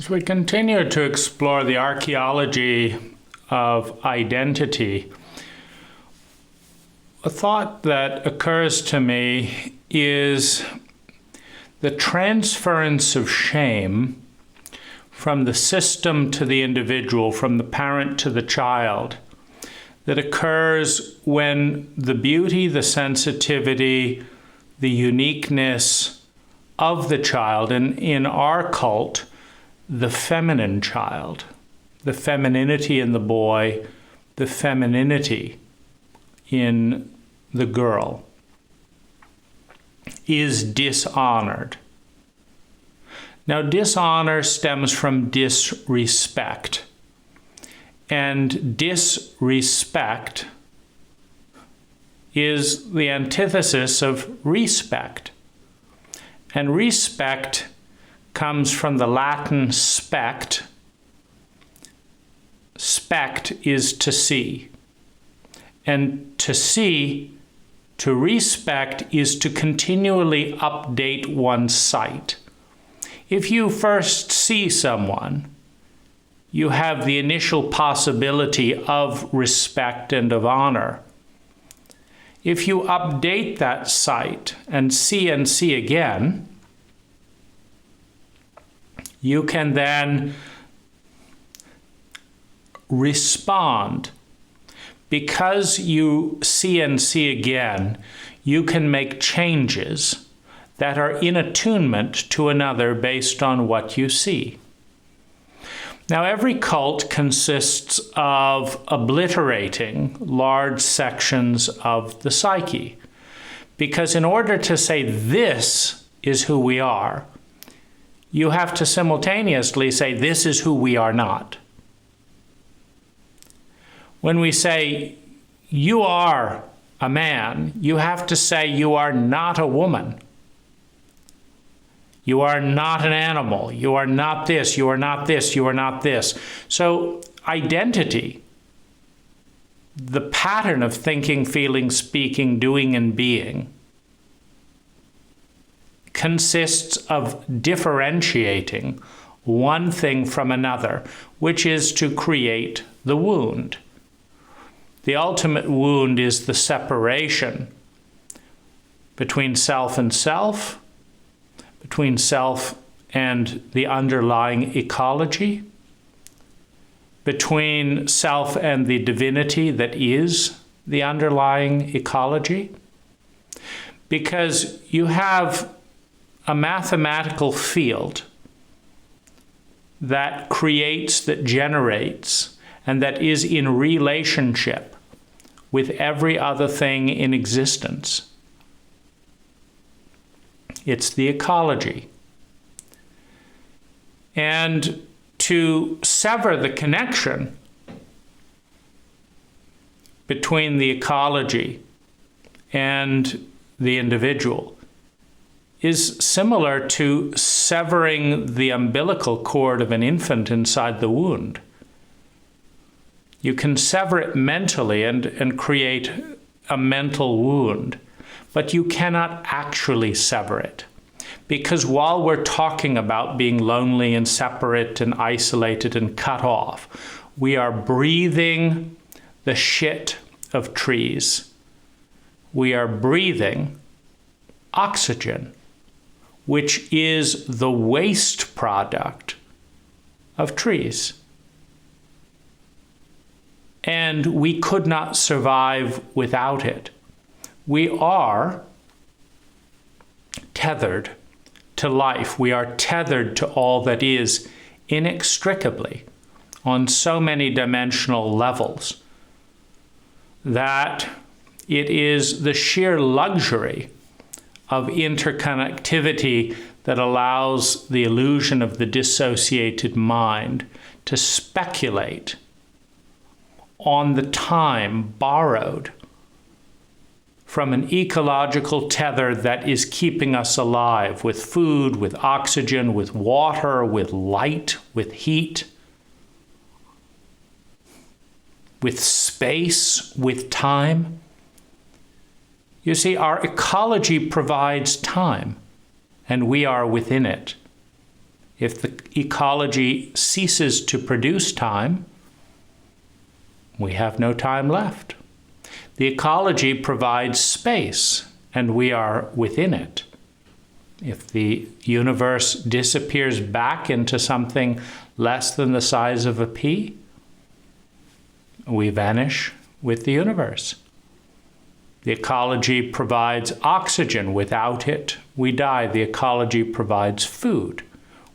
As we continue to explore the archaeology of identity, a thought that occurs to me is the transference of shame from the system to the individual, from the parent to the child, that occurs when the beauty, the sensitivity, the uniqueness of the child, and in our cult, the feminine child, the femininity in the boy, the femininity in the girl, is dishonored. Now, dishonor stems from disrespect, and disrespect is the antithesis of respect. And respect comes from the Latin spect. Spect is to see. And to see, to respect, is to continually update one's sight. If you first see someone, you have the initial possibility of respect and of honor. If you update that sight and see again, you can then respond. Because you see again, you can make changes that are in attunement to another based on what you see. Now, every cult consists of obliterating large sections of the psyche, because in order to say this is who we are, you have to simultaneously say this is who we are not. When we say you are a man, you have to say you are not a woman. You are not an animal. You are not this. You are not this. You are not this. So identity, the pattern of thinking, feeling, speaking, doing, and being, consists of differentiating one thing from another, which is to create the wound. The ultimate wound is the separation between self and self, between self and the underlying ecology, between self and the divinity that is the underlying ecology. Because you have a mathematical field that creates, that generates, and that is in relationship with every other thing in existence. It's the ecology. And to sever the connection between the ecology and the individual is similar to severing the umbilical cord of an infant inside the wound. You can sever it mentally and create a mental wound, but you cannot actually sever it. Because while we're talking about being lonely and separate and isolated and cut off, we are breathing the shit of trees. We are breathing oxygen, which is the waste product of trees. And we could not survive without it. We are tethered to life. We are tethered to all that is inextricably on so many dimensional levels that it is the sheer luxury of interconnectivity that allows the illusion of the dissociated mind to speculate on the time borrowed from an ecological tether that is keeping us alive with food, with oxygen, with water, with light, with heat, with space, with time. You see, our ecology provides time, and we are within it. If the ecology ceases to produce time, we have no time left. The ecology provides space, and we are within it. If the universe disappears back into something less than the size of a pea, we vanish with the universe. The ecology provides oxygen. Without it, we die. The ecology provides food.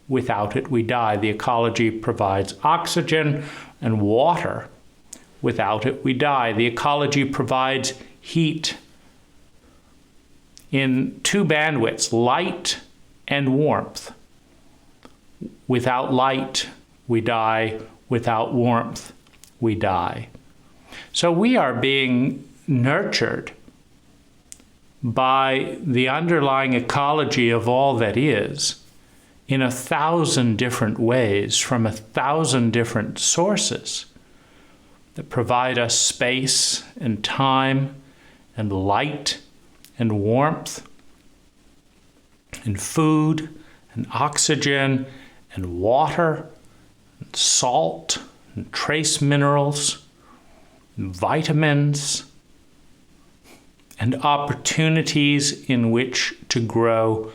Without it, we die. The ecology provides oxygen and water. Without it, we die. The ecology provides heat in two bandwidths, light and warmth. Without light, we die. Without warmth, we die. So we are being nurtured by the underlying ecology of all that is in 1,000 different ways from 1,000 different sources that provide us space and time and light and warmth and food and oxygen and water and salt and trace minerals and vitamins and opportunities in which to grow.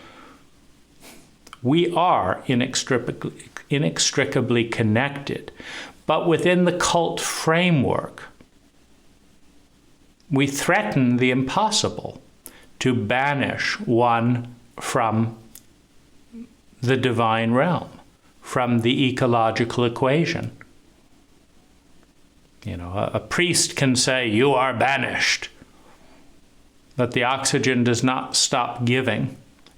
We are inextricably connected, but within the cult framework, we threaten the impossible, to banish one from the divine realm, from the ecological equation. You know, a priest can say, "You are banished," but the oxygen does not stop giving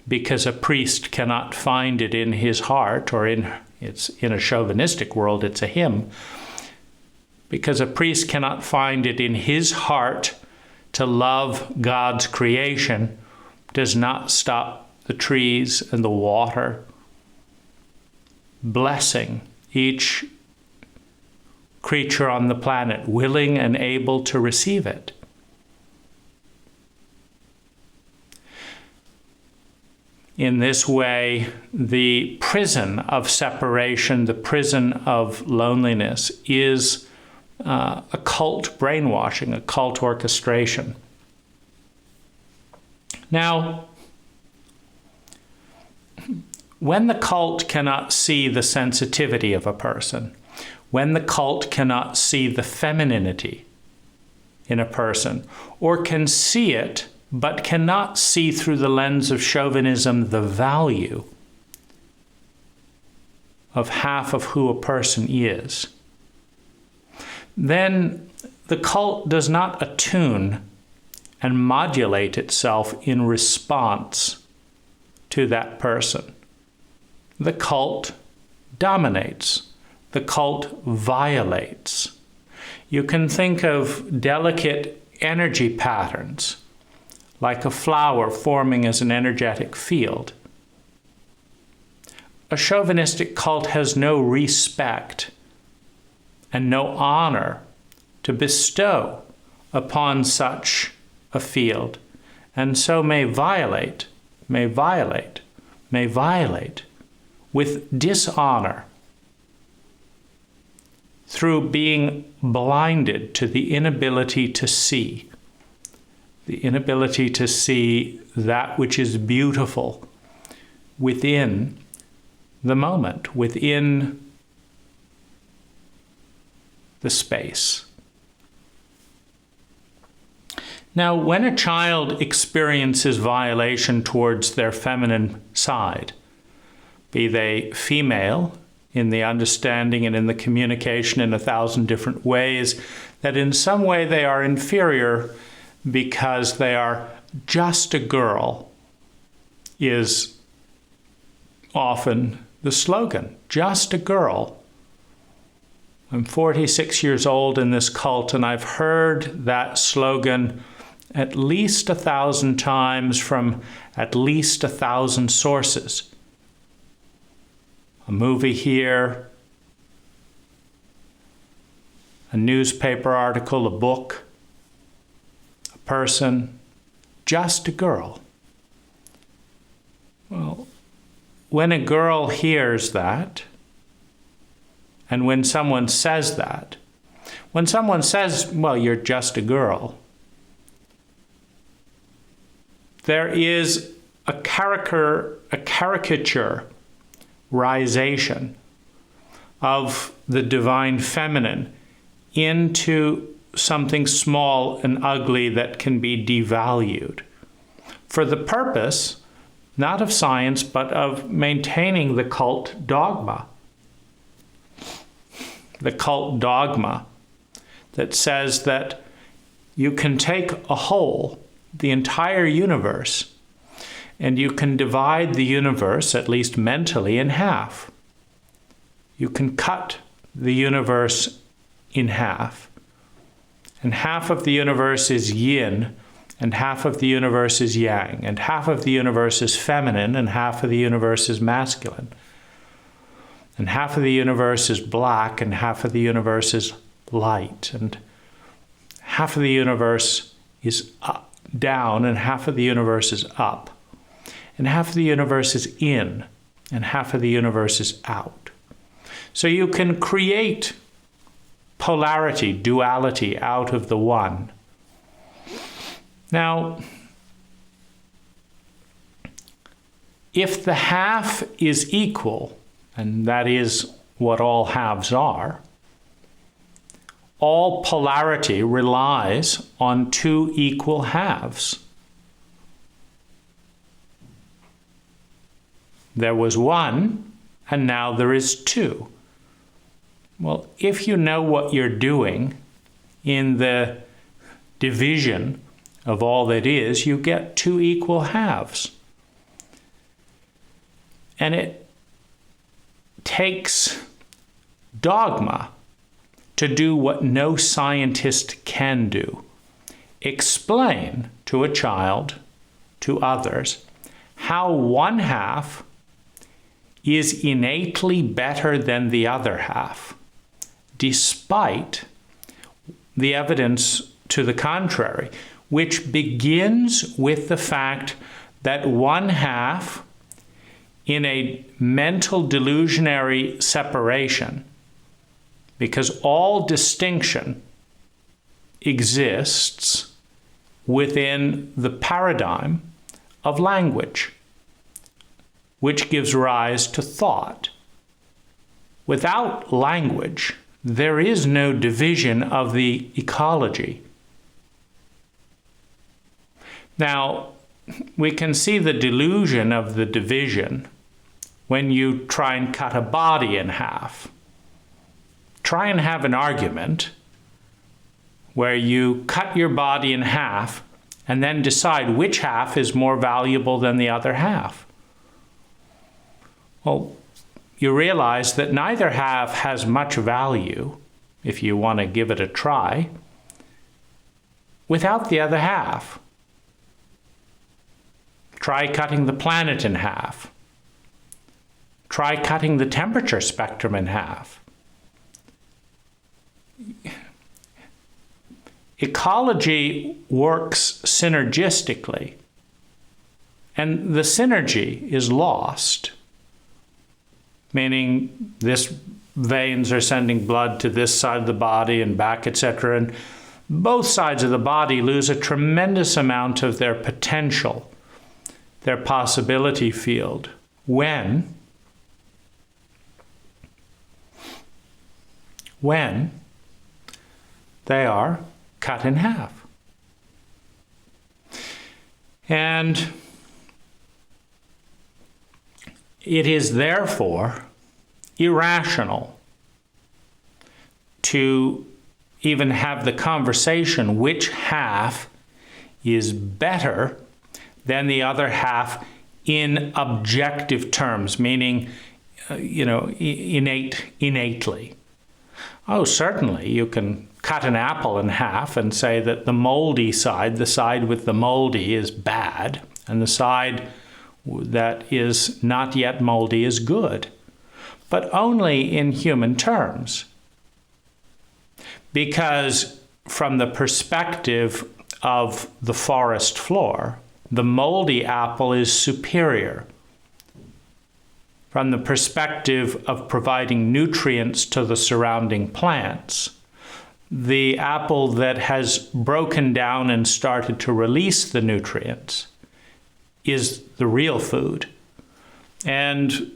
because a priest cannot find it in his heart, or it's in a chauvinistic world, it's a hymn, because a priest cannot find it in his heart to love God's creation, does not stop the trees and the water, blessing each creature on the planet, willing and able to receive it. In this way, the prison of separation, the prison of loneliness, is a cult brainwashing, a cult orchestration. Now, when the cult cannot see the sensitivity of a person, when the cult cannot see the femininity in a person, or can see it but cannot see through the lens of chauvinism the value of half of who a person is, then the cult does not attune and modulate itself in response to that person. The cult dominates. The cult violates. You can think of delicate energy patterns, like a flower forming as an energetic field. A chauvinistic cult has no respect and no honor to bestow upon such a field, and so may violate with dishonor through being blinded to the inability to see that which is beautiful within the moment, within the space. Now, when a child experiences violation towards their feminine side, be they female in the understanding and in the communication in 1,000 different ways, that in some way they are inferior because they are just a girl, is often the slogan, just a girl. I'm 46 years old in this cult, and I've heard that slogan at least 1,000 times from at least 1,000 sources. A movie here, a newspaper article, a book, a person, just a girl. Well, when a girl hears that, and when someone says that, when someone says, well, you're just a girl, there is a caricaturization of the divine feminine into something small and ugly that can be devalued for the purpose not of science but of maintaining the cult dogma. The cult dogma that says that you can take a whole, the entire universe, and you can divide the universe, at least mentally, in half. You can cut the universe in half. And half of the universe is yin, and half of the universe is yang, and half of the universe is feminine, and half of the universe is masculine. And half of the universe is black, and half of the universe is light, and half of the universe is down, and half of the universe is up, and half of the universe is in, and half of the universe is out. So you can create polarity, duality out of the one. Now, if the half is equal, and that is what all halves are, all polarity relies on two equal halves. There was one, and now there is two. Well, if you know what you're doing in the division of all that is, you get two equal halves. And it takes dogma to do what no scientist can do. Explain to a child, to others, how one half is innately better than the other half, despite the evidence to the contrary, which begins with the fact that one half, in a mental delusionary separation, because all distinction exists within the paradigm of language, which gives rise to thought. Without language, there is no division of the ecology. Now, we can see the delusion of the division when you try and cut a body in half. Try and have an argument where you cut your body in half and then decide which half is more valuable than the other half. Well, you realize that neither half has much value, if you want to give it a try, without the other half. Try cutting the planet in half. Try cutting the temperature spectrum in half. Ecology works synergistically, and the synergy is lost, meaning this veins are sending blood to this side of the body and back, etc., and both sides of the body lose a tremendous amount of their potential, their possibility field, when they are cut in half. And it is therefore irrational to even have the conversation which half is better than the other half in objective terms, meaning, innately. Oh, certainly, you can cut an apple in half and say that the moldy side, the side with the moldy, is bad, and the side that is not yet moldy is good, but only in human terms. Because from the perspective of the forest floor, the moldy apple is superior from the perspective of providing nutrients to the surrounding plants. The apple that has broken down and started to release the nutrients is the real food. And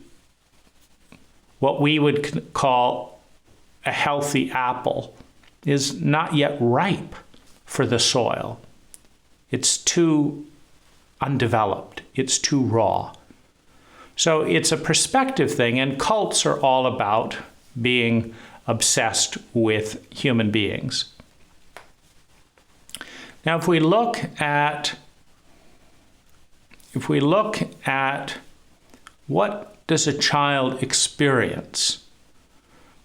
what we would call a healthy apple is not yet ripe for the soil. It's too undeveloped. It's too raw. So it's a perspective thing, and cults are all about being obsessed with human beings. Now, if we look at what does a child experience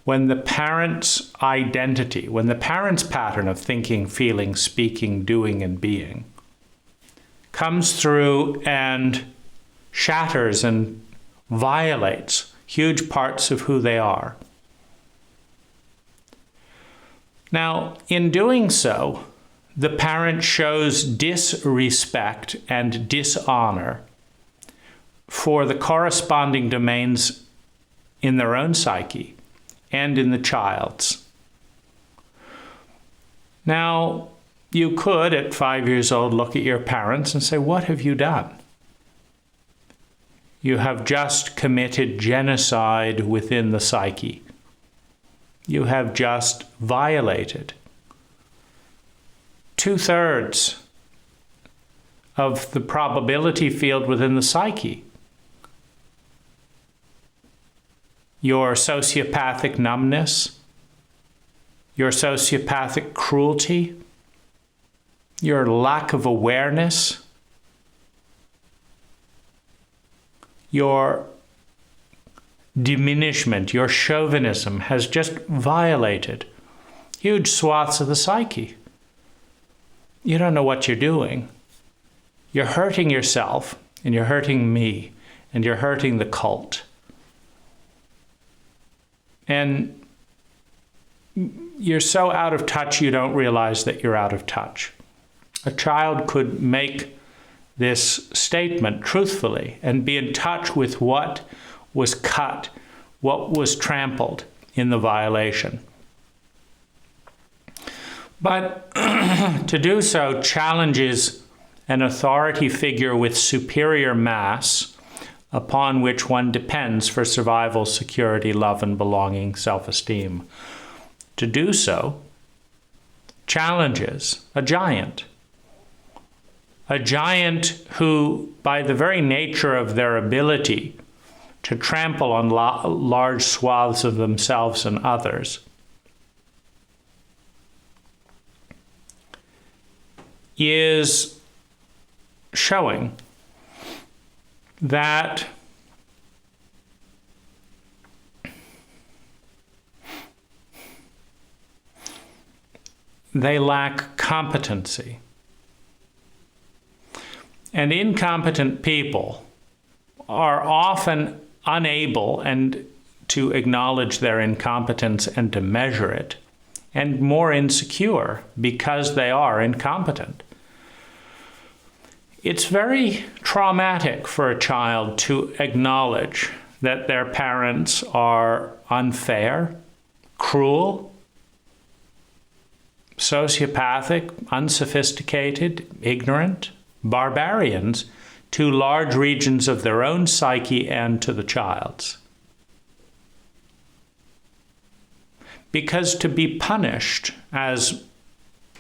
when the parent's identity, when the parent's pattern of thinking, feeling, speaking, doing, and being comes through and shatters and violates huge parts of who they are. Now, in doing so, the parent shows disrespect and dishonor for the corresponding domains in their own psyche and in the child's. Now, you could, at 5 years old, look at your parents and say, "What have you done? You have just committed genocide within the psyche. You have just violated 2/3 of the probability field within the psyche. Your sociopathic numbness, your sociopathic cruelty, your lack of awareness, your diminishment, your chauvinism has just violated huge swaths of the psyche. You don't know what you're doing. You're hurting yourself, and you're hurting me, and you're hurting the cult. And you're so out of touch you don't realize that you're out of touch." A child could make this statement truthfully and be in touch with what was cut, what was trampled in the violation. But to do so challenges an authority figure with superior mass upon which one depends for survival, security, love, and belonging, self-esteem. To do so challenges a giant who, by the very nature of their ability to trample on large swaths of themselves and others, is showing that they lack competency. And incompetent people are often unable to acknowledge their incompetence and to measure it, and more insecure because they are incompetent. It's very traumatic for a child to acknowledge that their parents are unfair, cruel, sociopathic, unsophisticated, ignorant, barbarians to large regions of their own psyche and to the child's. Because to be punished, as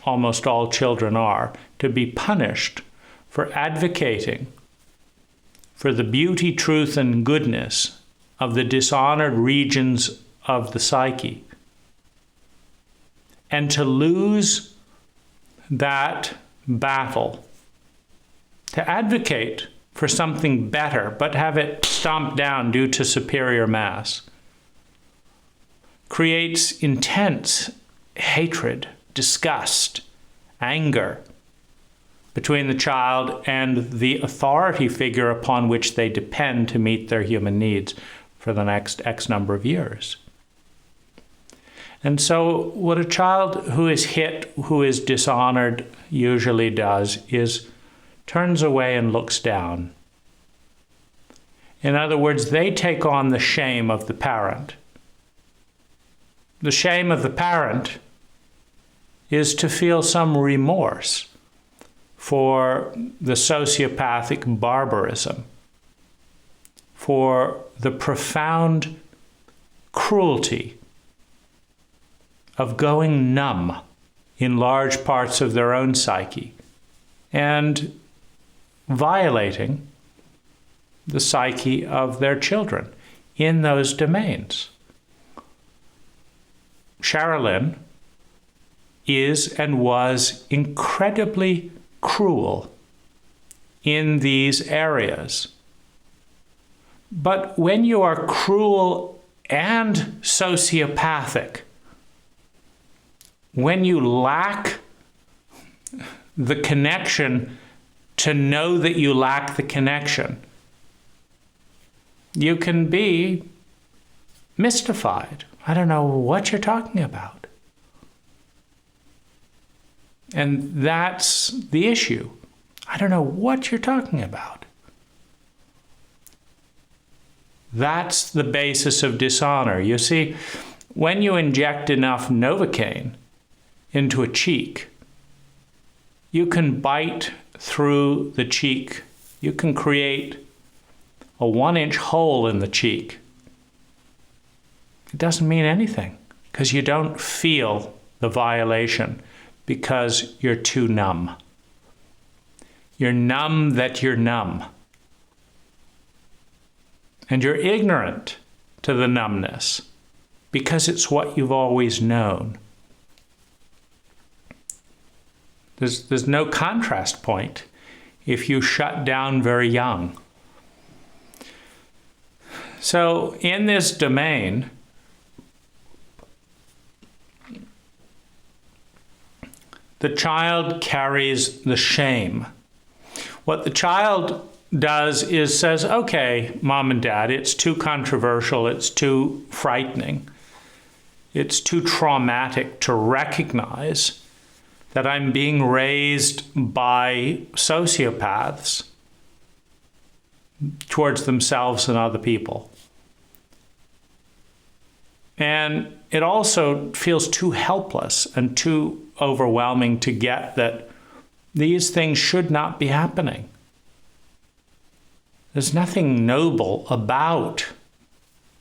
almost all children are, to be punished for advocating for the beauty, truth, and goodness of the dishonored regions of the psyche, and to lose that battle, to advocate for something better, but have it stomped down due to superior mass, creates intense hatred, disgust, anger between the child and the authority figure upon which they depend to meet their human needs for the next X number of years. And so what a child who is hit, who is dishonored, usually does is turns away and looks down. In other words, they take on the shame of the parent. The shame of the parent is to feel some remorse for the sociopathic barbarism, for the profound cruelty of going numb in large parts of their own psyche and violating the psyche of their children in those domains. Sherilyn is and was incredibly cruel in these areas. But when you are cruel and sociopathic, when you lack the connection to know that you lack the connection, you can be mystified. I don't know what you're talking about. And that's the issue. I don't know what you're talking about. That's the basis of dishonor. You see, when you inject enough Novocaine into a cheek, you can bite through the cheek. You can create a 1-inch hole in the cheek. It doesn't mean anything because you don't feel the violation because you're too numb. You're numb that you're numb. And you're ignorant to the numbness because it's what you've always known. There's no contrast point if you shut down very young. So in this domain, the child carries the shame. What the child does is says, okay, mom and dad, it's too controversial, it's too frightening, it's too traumatic to recognize that I'm being raised by sociopaths towards themselves and other people. And it also feels too helpless and too overwhelming to get that these things should not be happening. There's nothing noble about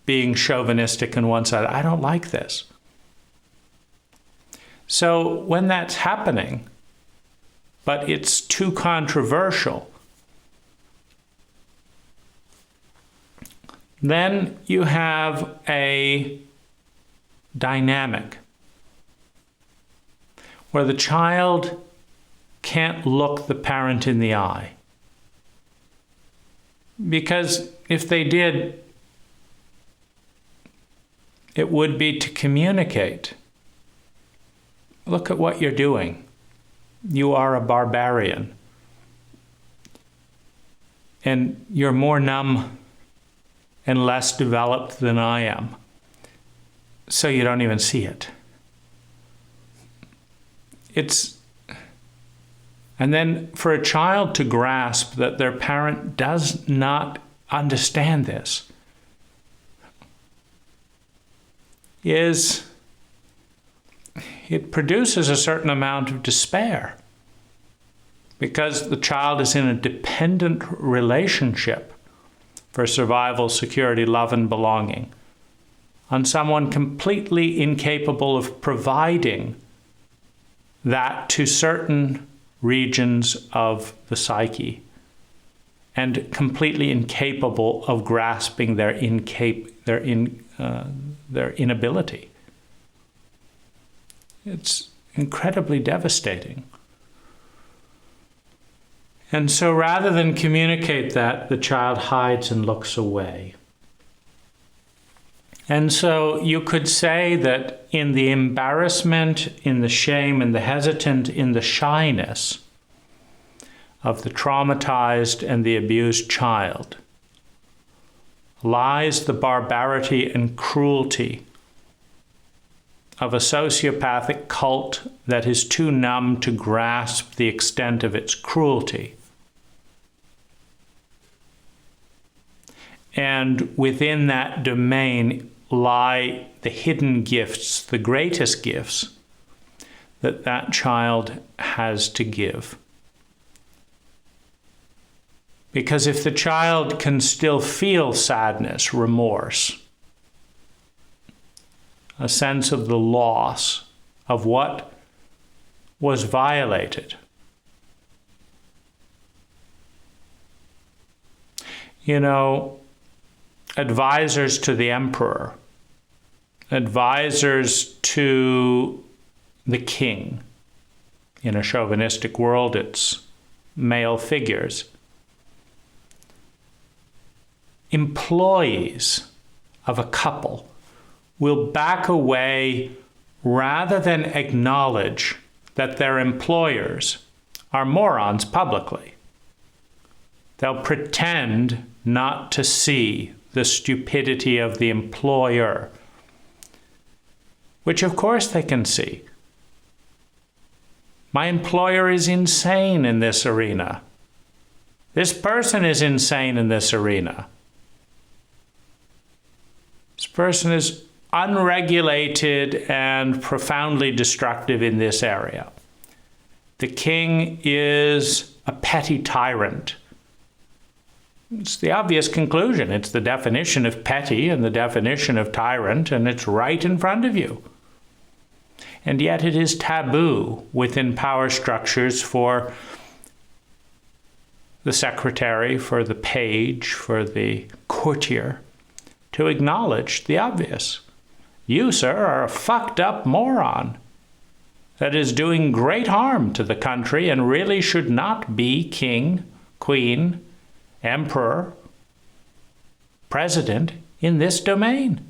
being chauvinistic and one-sided. I don't like this. So when that's happening, but it's too controversial, then you have a dynamic where the child can't look the parent in the eye. Because if they did, it would be to communicate. Look at what you're doing. You are a barbarian. And you're more numb and less developed than I am. So you don't even see it. And then for a child to grasp that their parent does not understand this it produces a certain amount of despair because the child is in a dependent relationship for survival, security, love, and belonging on someone completely incapable of providing that to certain regions of the psyche and completely incapable of grasping their inability. It's incredibly devastating. And so rather than communicate that, the child hides and looks away. And so you could say that in the embarrassment, in the shame, in the hesitant, in the shyness of the traumatized and the abused child lies the barbarity and cruelty of a sociopathic cult that is too numb to grasp the extent of its cruelty. And within that domain lie the hidden gifts, the greatest gifts that that child has to give. Because if the child can still feel sadness, remorse, a sense of the loss of what was violated, you know, advisors to the emperor, advisors to the king. In a chauvinistic world, it's male figures. Employees of a couple will back away rather than acknowledge that their employers are morons publicly. They'll pretend not to see the stupidity of the employer, which of course they can see. My employer is insane in this arena. This person is insane in this arena. This person is unregulated and profoundly destructive in this area. The king is a petty tyrant. It's the obvious conclusion. It's the definition of petty and the definition of tyrant, and it's right in front of you. And yet it is taboo within power structures for the secretary, for the page, for the courtier to acknowledge the obvious. You, sir, are a fucked up moron that is doing great harm to the country and really should not be king, queen, emperor, president in this domain.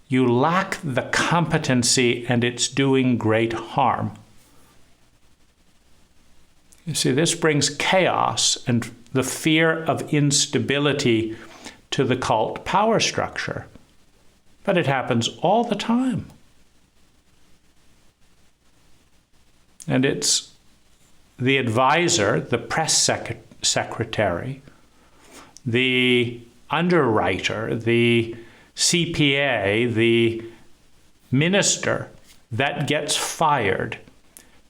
You lack the competency and it's doing great harm. You see, this brings chaos and the fear of instability to the cult power structure. But it happens all the time. And it's the advisor, the press secretary, the underwriter, the CPA, the minister that gets fired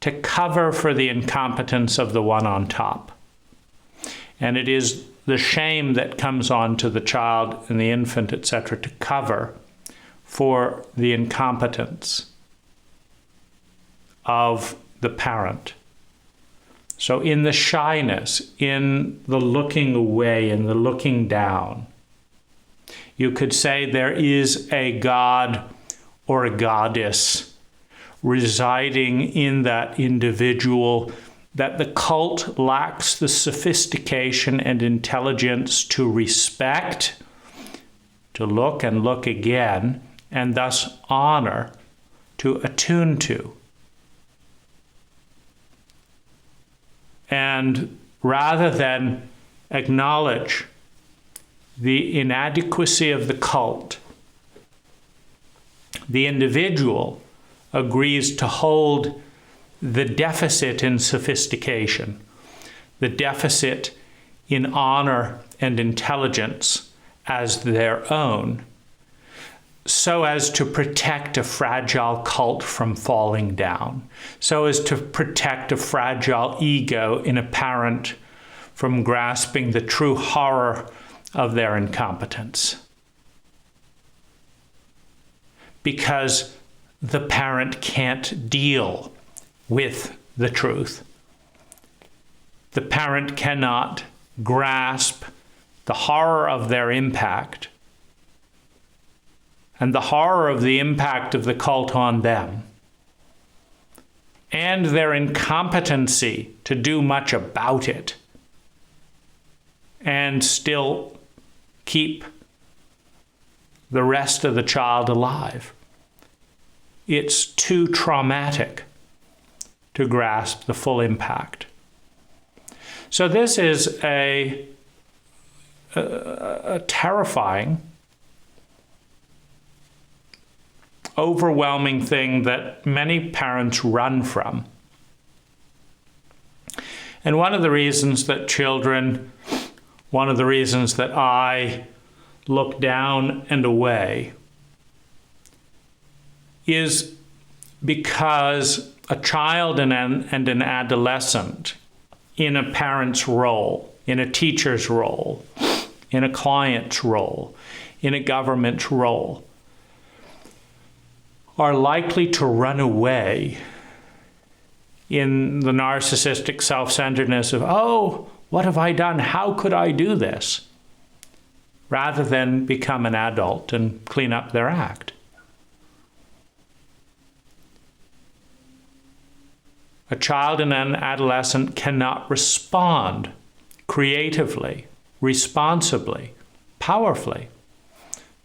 to cover for the incompetence of the one on top. And it is the shame that comes on to the child and the infant, etc., to cover for the incompetence of the parent. So in the shyness, in the looking away, in the looking down, you could say there is a god or a goddess residing in that individual that the cult lacks the sophistication and intelligence to respect, to look and look again, and thus honor, to attune to. And rather than acknowledge the inadequacy of the cult, the individual agrees to hold the deficit in sophistication, the deficit in honor and intelligence as their own, so as to protect a fragile cult from falling down, so as to protect a fragile ego in a parent from grasping the true horror of their incompetence. Because the parent can't deal with the truth. The parent cannot grasp the horror of their impact and the horror of the impact of the cult on them and their incompetency to do much about it and still keep the rest of the child alive. It's too traumatic to grasp the full impact. So this is a terrifying, overwhelming thing that many parents run from. And one of the reasons that children one of the reasons that I look down and away is because a child and an adolescent in a parent's role, in a teacher's role, in a client's role, in a government's role, are likely to run away in the narcissistic self-centeredness of, oh, what have I done? How could I do this? Rather than become an adult and clean up their act. A child and an adolescent cannot respond creatively, responsibly, powerfully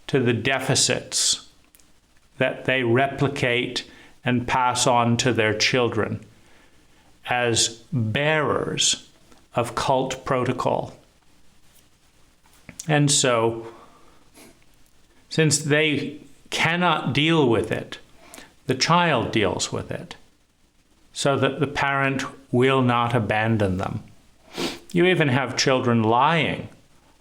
to the deficits that they replicate and pass on to their children as bearers of cult protocol. And so, since they cannot deal with it, the child deals with it, so that the parent will not abandon them. You even have children lying.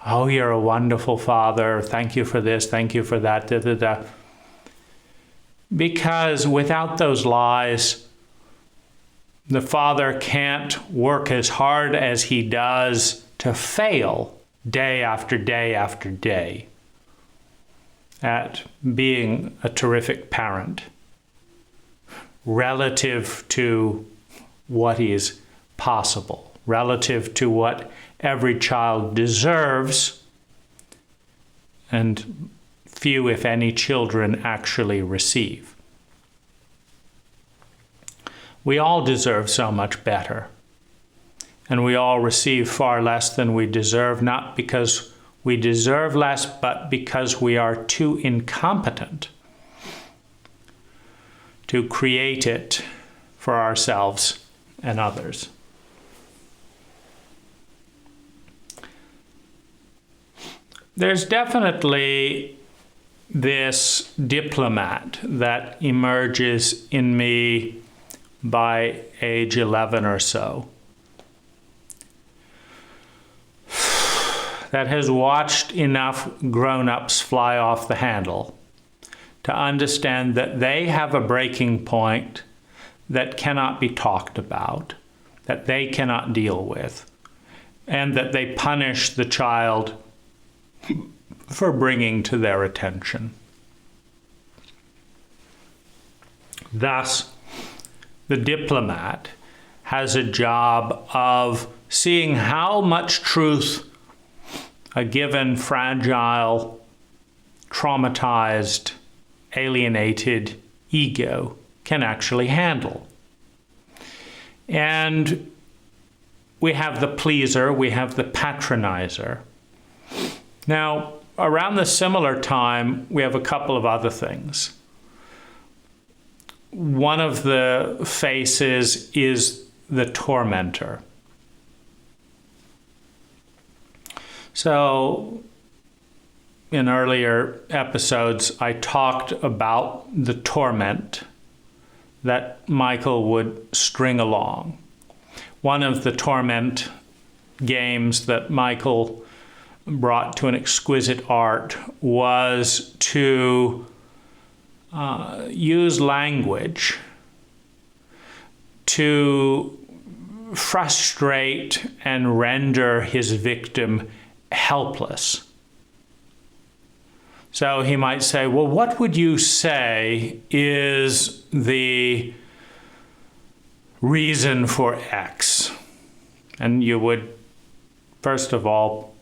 Oh, you're a wonderful father. Thank you for this. Thank you for that. Da, da, da. Because without those lies, the father can't work as hard as he does to fail day after day after day at being a terrific parent relative to what is possible, relative to what every child deserves, and few, if any, children actually receive. We all deserve so much better. And we all receive far less than we deserve, not because we deserve less, but because we are too incompetent to create it for ourselves and others. There's definitely this diplomat that emerges in me by age 11 or so, that has watched enough grown-ups fly off the handle to understand that they have a breaking point that cannot be talked about, that they cannot deal with, and that they punish the child for bringing to their attention. Thus, the diplomat has a job of seeing how much truth a given fragile, traumatized, alienated ego can actually handle. And we have the pleaser, we have the patronizer. Now, around the similar time, we have a couple of other things. One of the faces is the tormentor. So, in earlier episodes, I talked about the torment that Michael would string along. One of the torment games that Michael brought to an exquisite art was to use language to frustrate and render his victim helpless. So he might say, well, what would you say is the reason for X? And you would, first of all,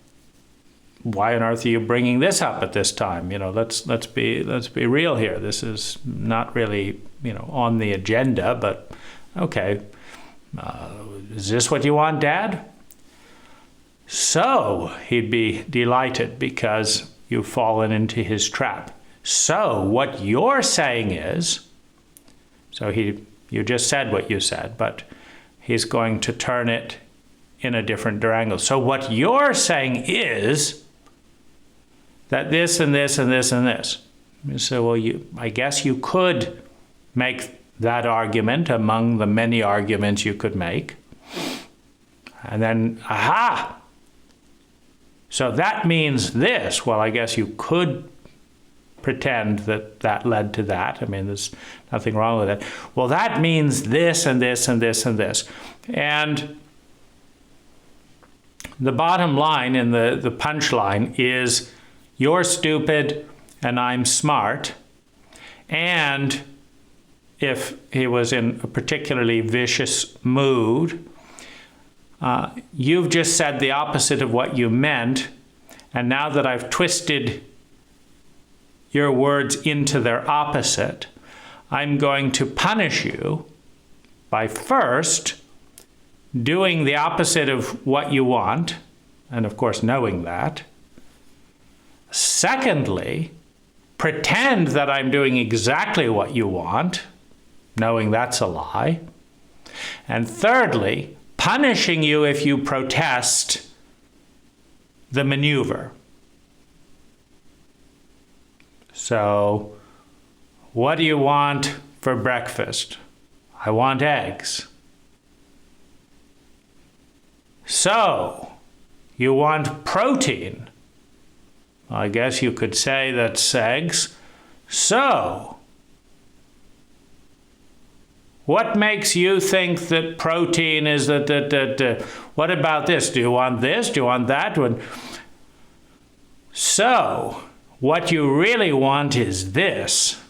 why on earth are you bringing this up at this time? You know, let's be real here. This is not really, on the agenda, but okay. Is this what you want, Dad? So he'd be delighted because you've fallen into his trap. So what you're saying is, you just said what you said, but he's going to turn it in a different angle. So what you're saying is that this and this and this and this. You say, well, I guess you could make that argument among the many arguments you could make. And then, aha! So that means this. Well, I guess you could pretend that that led to that. I mean, there's nothing wrong with it. Well, that means this and this and this and this. And the bottom line in the punchline is you're stupid and I'm smart. And if he was in a particularly vicious mood, you've just said the opposite of what you meant. And now that I've twisted your words into their opposite, I'm going to punish you by first doing the opposite of what you want, and of course knowing that. Secondly, pretend that I'm doing exactly what you want, knowing that's a lie. And thirdly, punishing you if you protest the maneuver. So, what do you want for breakfast? I want eggs. So, you want protein. I guess you could say that's eggs. So, what makes you think that protein is that what about this? Do you want this? Do you want that one? So, what you really want is this.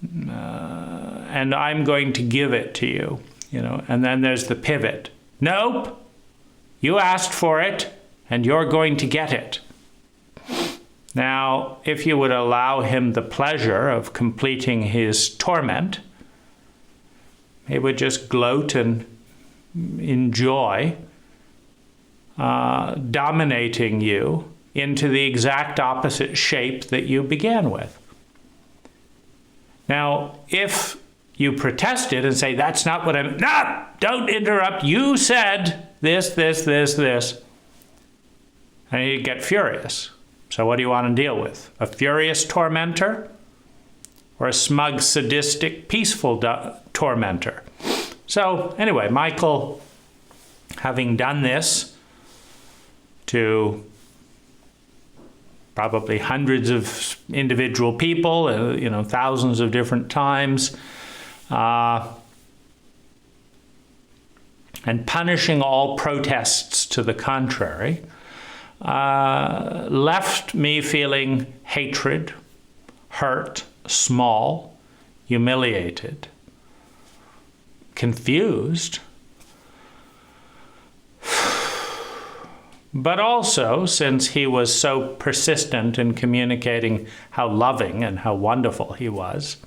And I'm going to give it to you, and then there's the pivot. Nope. You asked for it, and you're going to get it. Now, if you would allow him the pleasure of completing his torment, he would just gloat and enjoy dominating you into the exact opposite shape that you began with. Now, if you protested and say, that's not what I'm... No! Don't interrupt. You said this. And he'd get furious. So what do you want to deal with? A furious tormentor? Or a smug, sadistic, peaceful tormentor? So anyway, Michael, having done this to probably hundreds of individual people, thousands of different times, and punishing all protests to the contrary, left me feeling hatred, hurt, small, humiliated, confused, but also, since he was so persistent in communicating how loving and how wonderful he was,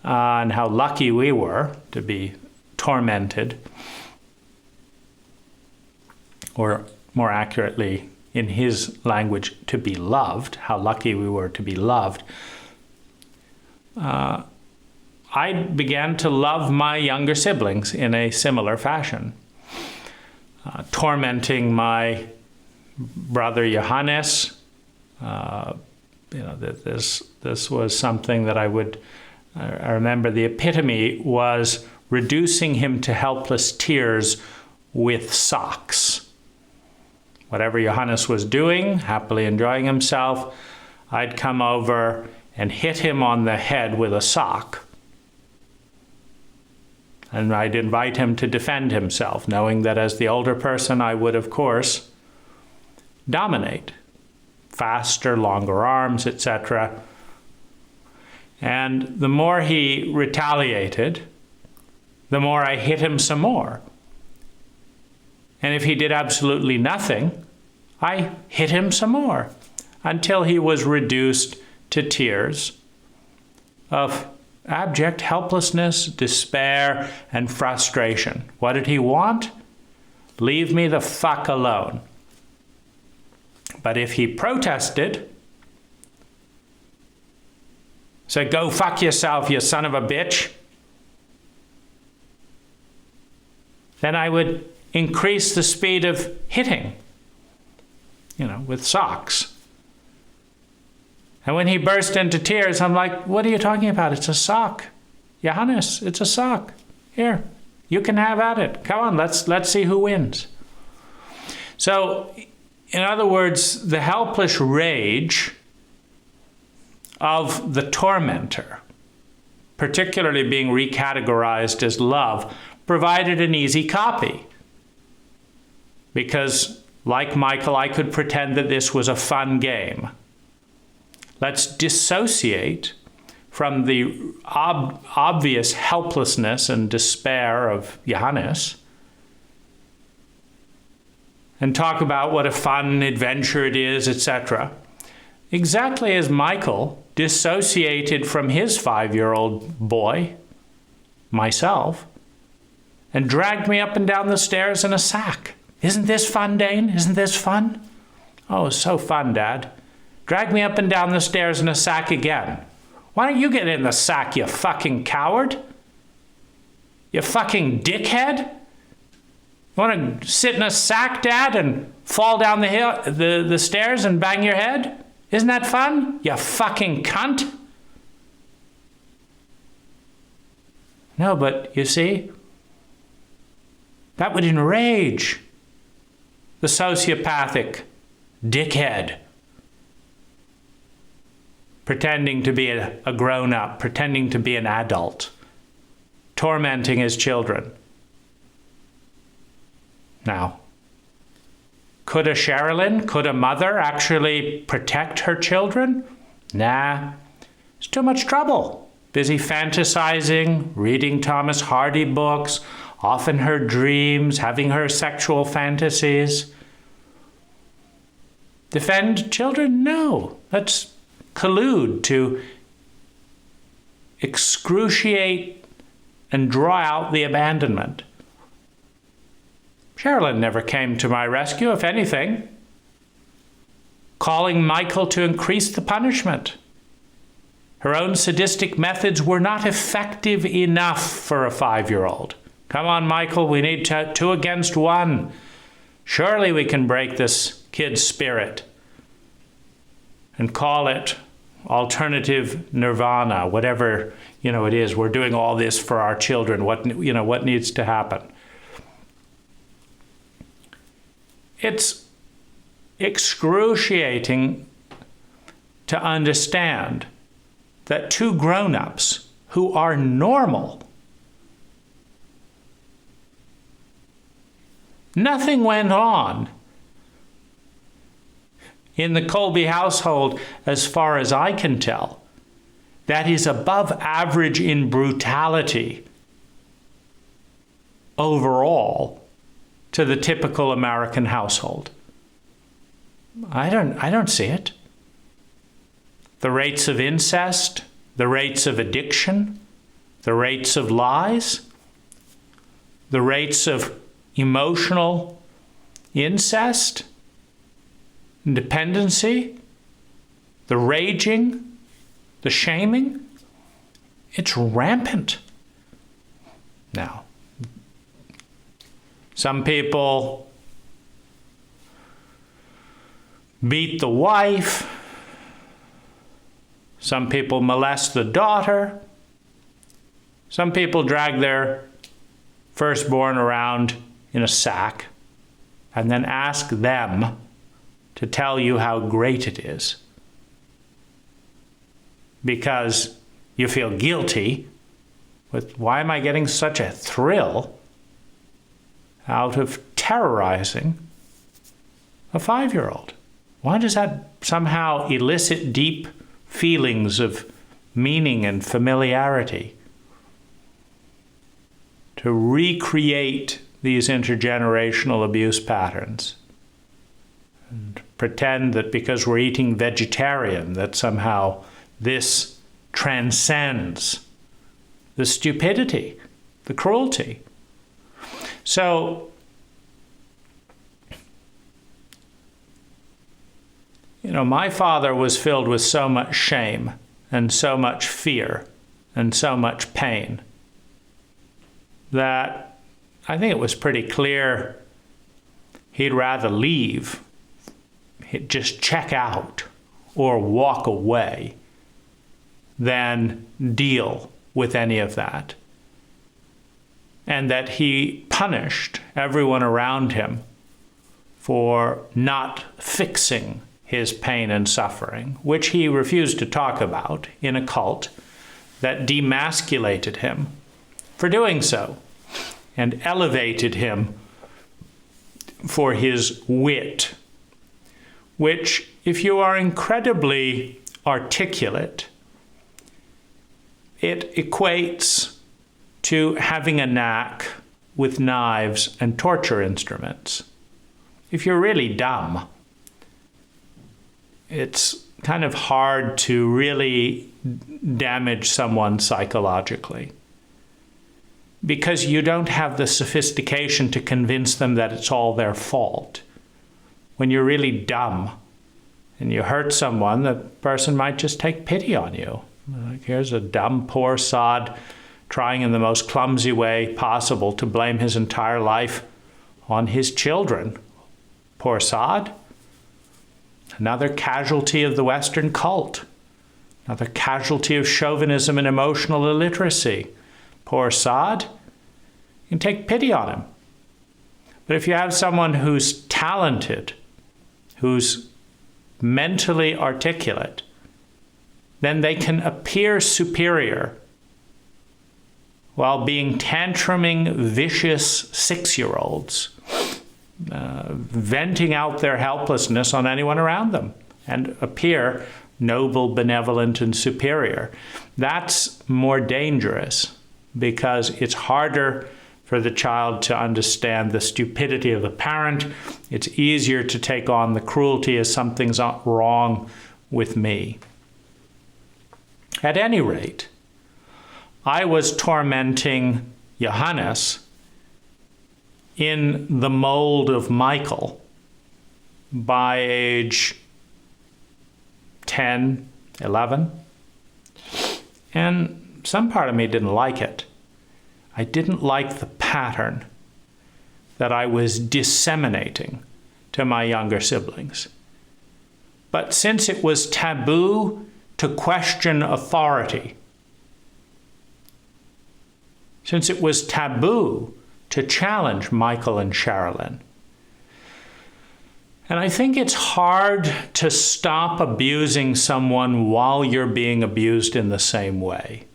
and how lucky we were to be tormented, or more accurately, in his language, to be loved, how lucky we were to be loved, I began to love my younger siblings in a similar fashion. Tormenting my brother Johannes. This was something that I remember the epitome was reducing him to helpless tears with socks. Whatever Johannes was doing, happily enjoying himself, I'd come over and hit him on the head with a sock. And I'd invite him to defend himself, knowing that as the older person, I would, of course, dominate. Faster, longer arms, etc. And the more he retaliated, the more I hit him some more. And if he did absolutely nothing, I hit him some more until he was reduced to tears of abject helplessness, despair, and frustration. What did he want? Leave me the fuck alone. But if he protested, said, go fuck yourself, you son of a bitch, then I would increase the speed of hitting, with socks. And when he burst into tears, I'm like, what are you talking about? It's a sock. Johannes, it's a sock. Here, you can have at it. Come on, let's see who wins. So In other words, the helpless rage of the tormentor, particularly being recategorized as love, provided an easy copy. Because, like Michael, I could pretend that this was a fun game. Let's dissociate from the obvious helplessness and despair of Johannes and talk about what a fun adventure it is, etc. Exactly as Michael dissociated from his 5-year-old boy, myself, and dragged me up and down the stairs in a sack. Isn't this fun, Dane? Isn't this fun? Oh, so fun, Dad. Drag me up and down the stairs in a sack again. Why don't you get in the sack, you fucking coward? You fucking dickhead? You want to sit in a sack, Dad, and fall down the stairs and bang your head? Isn't that fun? You fucking cunt. No, but you see, that would enrage the sociopathic dickhead, pretending to be a grown-up, pretending to be an adult, tormenting his children. Now, could a Sherilyn, could a mother actually protect her children? Nah, it's too much trouble. Busy fantasizing, reading Thomas Hardy books, off in her dreams, having her sexual fantasies. Defend children? No. Let's collude to excruciate and draw out the abandonment. Sherilyn never came to my rescue, if anything, calling Michael to increase the punishment. Her own sadistic methods were not effective enough for a 5-year-old. Come on, Michael, we need 2 against 1. Surely we can break this kid's spirit and call it alternative nirvana, whatever, it is. We're doing all this for our children. What needs to happen? It's excruciating to understand that 2 grown-ups who are normal, nothing went on in the Colby household, as far as I can tell, that is above average in brutality overall to the typical American household. I don't see it. The rates of incest, the rates of addiction, the rates of lies, the rates of emotional incest, dependency, the raging, the shaming, it's rampant. Now, some people beat the wife, some people molest the daughter, some people drag their firstborn around in a sack and then ask them to tell you how great it is because you feel guilty with, why am I getting such a thrill out of terrorizing a 5-year-old? Why does that somehow elicit deep feelings of meaning and familiarity? To recreate these intergenerational abuse patterns and pretend that because we're eating vegetarian that somehow this transcends the stupidity, the cruelty. So, my father was filled with so much shame and so much fear and so much pain that I think it was pretty clear he'd rather leave, he'd just check out or walk away than deal with any of that. And that he punished everyone around him for not fixing his pain and suffering, which he refused to talk about, in a cult that demasculated him for doing so and elevated him for his wit, which, if you are incredibly articulate, it equates to having a knack with knives and torture instruments. If you're really dumb, it's kind of hard to really damage someone psychologically, because you don't have the sophistication to convince them that it's all their fault. When you're really dumb and you hurt someone, the person might just take pity on you. Like, here's a dumb, poor sod trying in the most clumsy way possible to blame his entire life on his children. Poor sod. Another casualty of the Western cult. Another casualty of chauvinism and emotional illiteracy. Poor sod. You can take pity on him. But if you have someone who's talented, who's mentally articulate, then they can appear superior while being tantruming, vicious 6-year-olds, venting out their helplessness on anyone around them, and appear noble, benevolent, and superior. That's more dangerous, because it's harder for the child to understand the stupidity of the parent. It's easier to take on the cruelty as something's wrong with me. At any rate, I was tormenting Johannes in the mold of Michael by age 10, 11. And some part of me didn't like it. I didn't like the pattern that I was disseminating to my younger siblings. But since it was taboo to question authority, since it was taboo to challenge Michael and Sherilyn, and I think it's hard to stop abusing someone while you're being abused in the same way.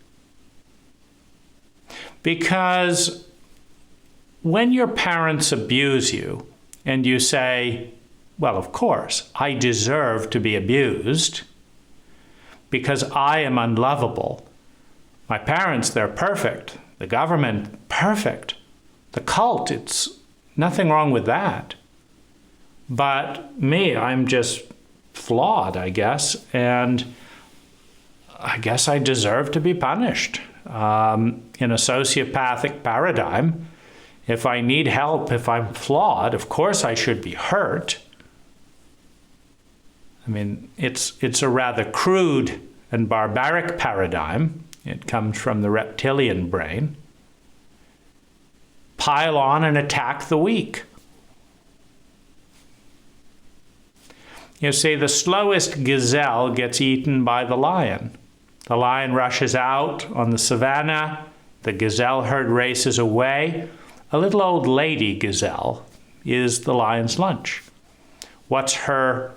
Because when your parents abuse you and you say, well, of course, I deserve to be abused because I am unlovable. My parents, they're perfect. The government, perfect. The cult, it's nothing wrong with that. But me, I'm just flawed, I guess, and I guess I deserve to be punished. In a sociopathic paradigm, if I need help, if I'm flawed, of course I should be hurt. I mean, it's a rather crude and barbaric paradigm. It comes from the reptilian brain. Pile on and attack the weak. You see, the slowest gazelle gets eaten by the lion. The lion rushes out on the savannah. The gazelle herd races away. A little old lady gazelle is the lion's lunch. What's her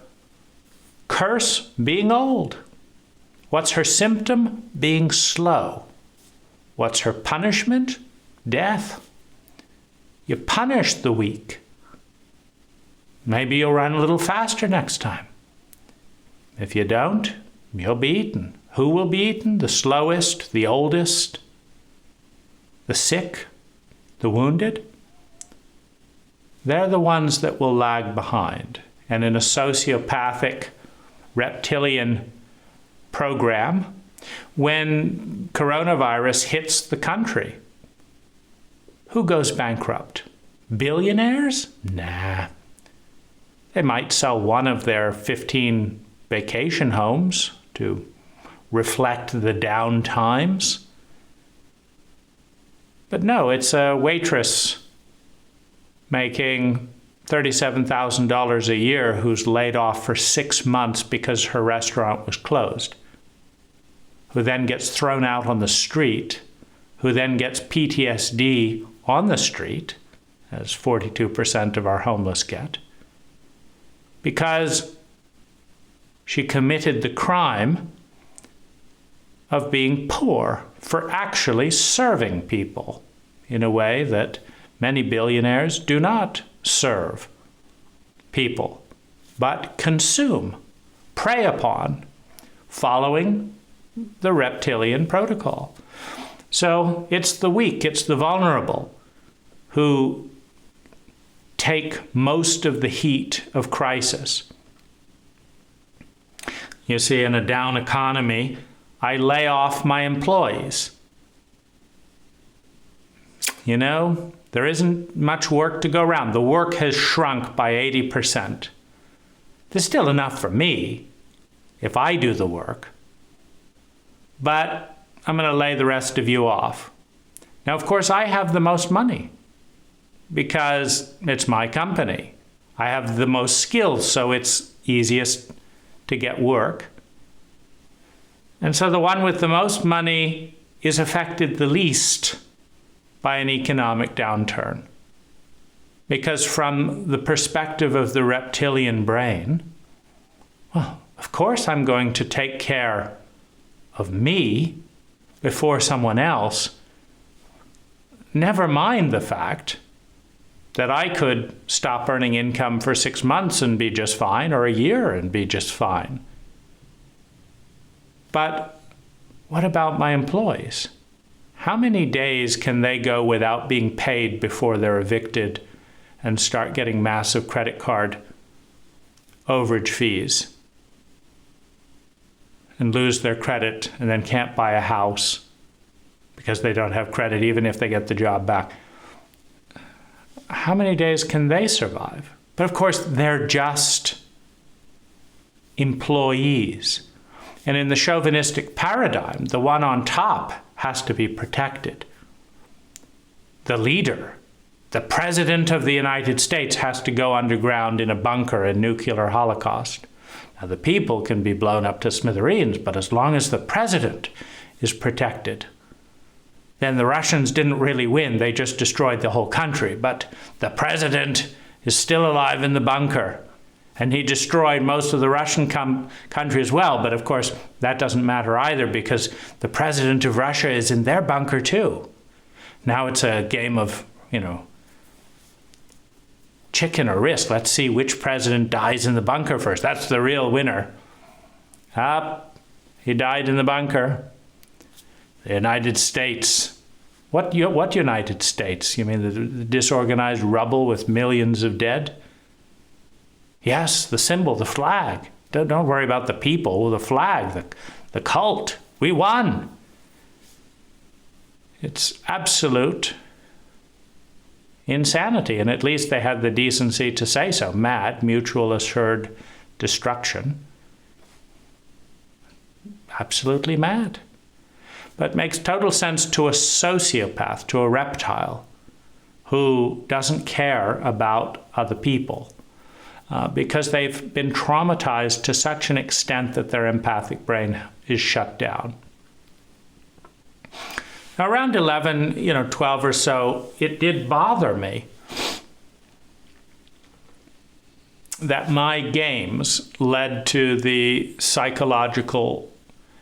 curse? Being old. What's her symptom? Being slow. What's her punishment? Death. You punish the weak. Maybe you'll run a little faster next time. If you don't, you'll be eaten. Who will be eaten? The slowest, the oldest, the sick, the wounded. They're the ones that will lag behind. And in a sociopathic, reptilian program, when coronavirus hits the country, who goes bankrupt? Billionaires? Nah. They might sell one of their 15 vacation homes to reflect the down times. But no, it's a waitress making $37,000 a year who's laid off for 6 months because her restaurant was closed, who then gets thrown out on the street, who then gets PTSD on the street, as 42% of our homeless get, because she committed the crime of being poor for actually serving people in a way that many billionaires do not serve people, but consume, prey upon, following the reptilian protocol. So it's the weak, it's the vulnerable who take most of the heat of crisis. You see, in a down economy, I lay off my employees. You know, there isn't much work to go around. The work has shrunk by 80%. There's still enough for me if I do the work, but I'm going to lay the rest of you off. Now, of course, I have the most money because it's my company. I have the most skills, so it's easiest to get work. And so the one with the most money is affected the least by an economic downturn. Because from the perspective of the reptilian brain, well, of course I'm going to take care of me before someone else. Never mind the fact that I could stop earning income for 6 months and be just fine, or a year and be just fine. But what about my employees? How many days can they go without being paid before they're evicted and start getting massive credit card overage fees and lose their credit and then can't buy a house because they don't have credit even if they get the job back? How many days can they survive? But of course, they're just employees. And in the chauvinistic paradigm, the one on top has to be protected. The leader, the president of the United States, has to go underground in a bunker in nuclear holocaust. Now, the people can be blown up to smithereens, but as long as the president is protected, then the Russians didn't really win. They just destroyed the whole country. But the president is still alive in the bunker. And he destroyed most of the Russian country as well. But of course, that doesn't matter either because the president of Russia is in their bunker too. Now it's a game of, chicken or risk. Let's see which president dies in the bunker first. That's the real winner. He died in the bunker. The United States. What United States? You mean the disorganized rubble with millions of dead? Yes, the symbol, the flag. Don't worry about the people, the flag, the cult. We won. It's absolute insanity, and at least they had the decency to say so. Mad, mutual assured destruction. Absolutely mad. But it makes total sense to a sociopath, to a reptile, who doesn't care about other people. Because they've been traumatized to such an extent that their empathic brain is shut down. Now, around 11, 12 or so, it did bother me that my games led to the psychological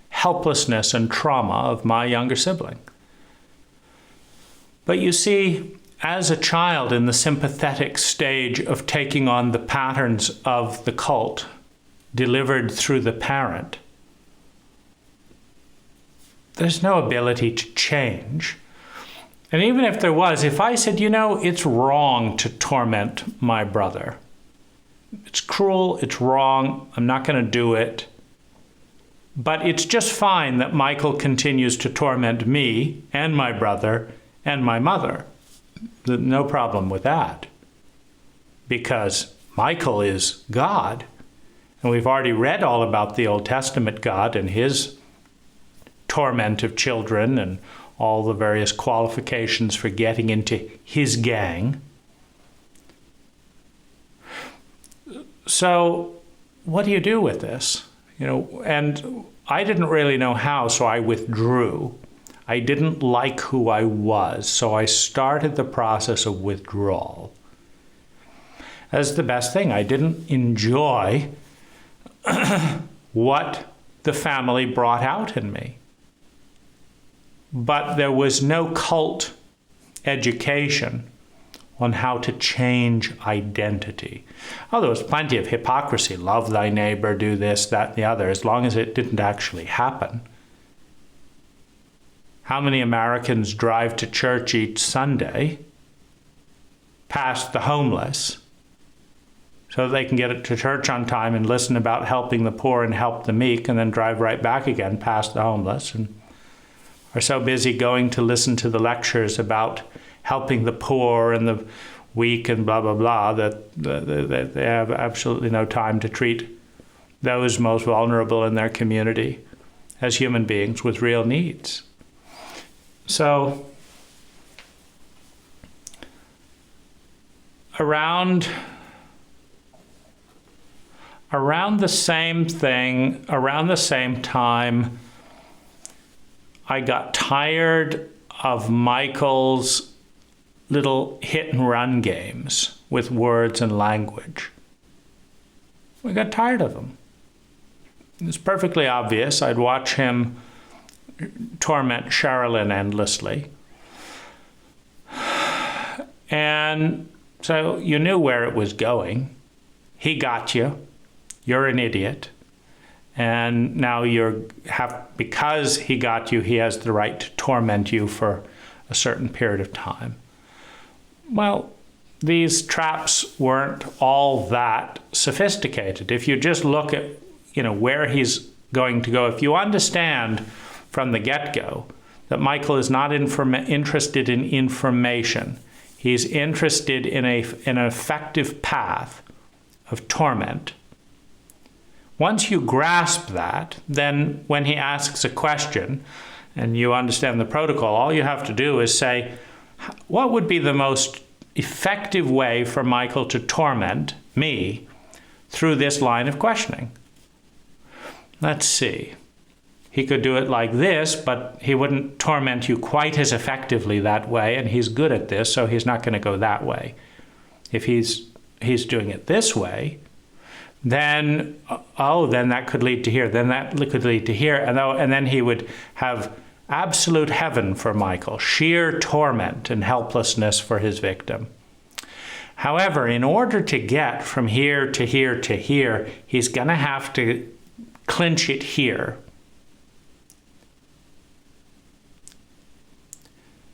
helplessness and trauma of my younger sibling. But you see, as a child in the sympathetic stage of taking on the patterns of the cult delivered through the parent, there's no ability to change. And even if there was, if I said, it's wrong to torment my brother. It's cruel, it's wrong, I'm not going to do it. But it's just fine that Michael continues to torment me and my brother and my mother. No problem with that, because Michael is God, and we've already read all about the Old Testament God and his torment of children and all the various qualifications for getting into his gang. So what do you do with this? And I didn't really know how, so I withdrew. I didn't like who I was, so I started the process of withdrawal. as the best thing. I didn't enjoy what the family brought out in me. But there was no cult education on how to change identity. Oh, there was plenty of hypocrisy. Love thy neighbor, do this, that, and the other, as long as it didn't actually happen. How many Americans drive to church each Sunday past the homeless so they can get to church on time and listen about helping the poor and help the meek, and then drive right back again past the homeless, and are so busy going to listen to the lectures about helping the poor and the weak and blah, blah, blah, that they have absolutely no time to treat those most vulnerable in their community as human beings with real needs. So around the same thing, around the same time, I got tired of Michael's little hit and run games with words and language. We got tired of them. It's perfectly obvious. I'd watch him torment Sherilyn endlessly. And so you knew where it was going. He got you. You're an idiot. And now because he got you, he has the right to torment you for a certain period of time. Well, these traps weren't all that sophisticated. If you just look at, where he's going to go, if you understand from the get-go that Michael is not interested in information, he's interested in an effective path of torment. Once you grasp that, then when he asks a question and you understand the protocol, all you have to do is say, what would be the most effective way for Michael to torment me through this line of questioning? Let's see. He could do it like this, but he wouldn't torment you quite as effectively that way, and he's good at this, so he's not going to go that way. If he's doing it this way, then that could lead to here, then that could lead to here, and then he would have absolute heaven for Michael, sheer torment and helplessness for his victim. However, in order to get from here to here to here, he's going to have to clinch it here.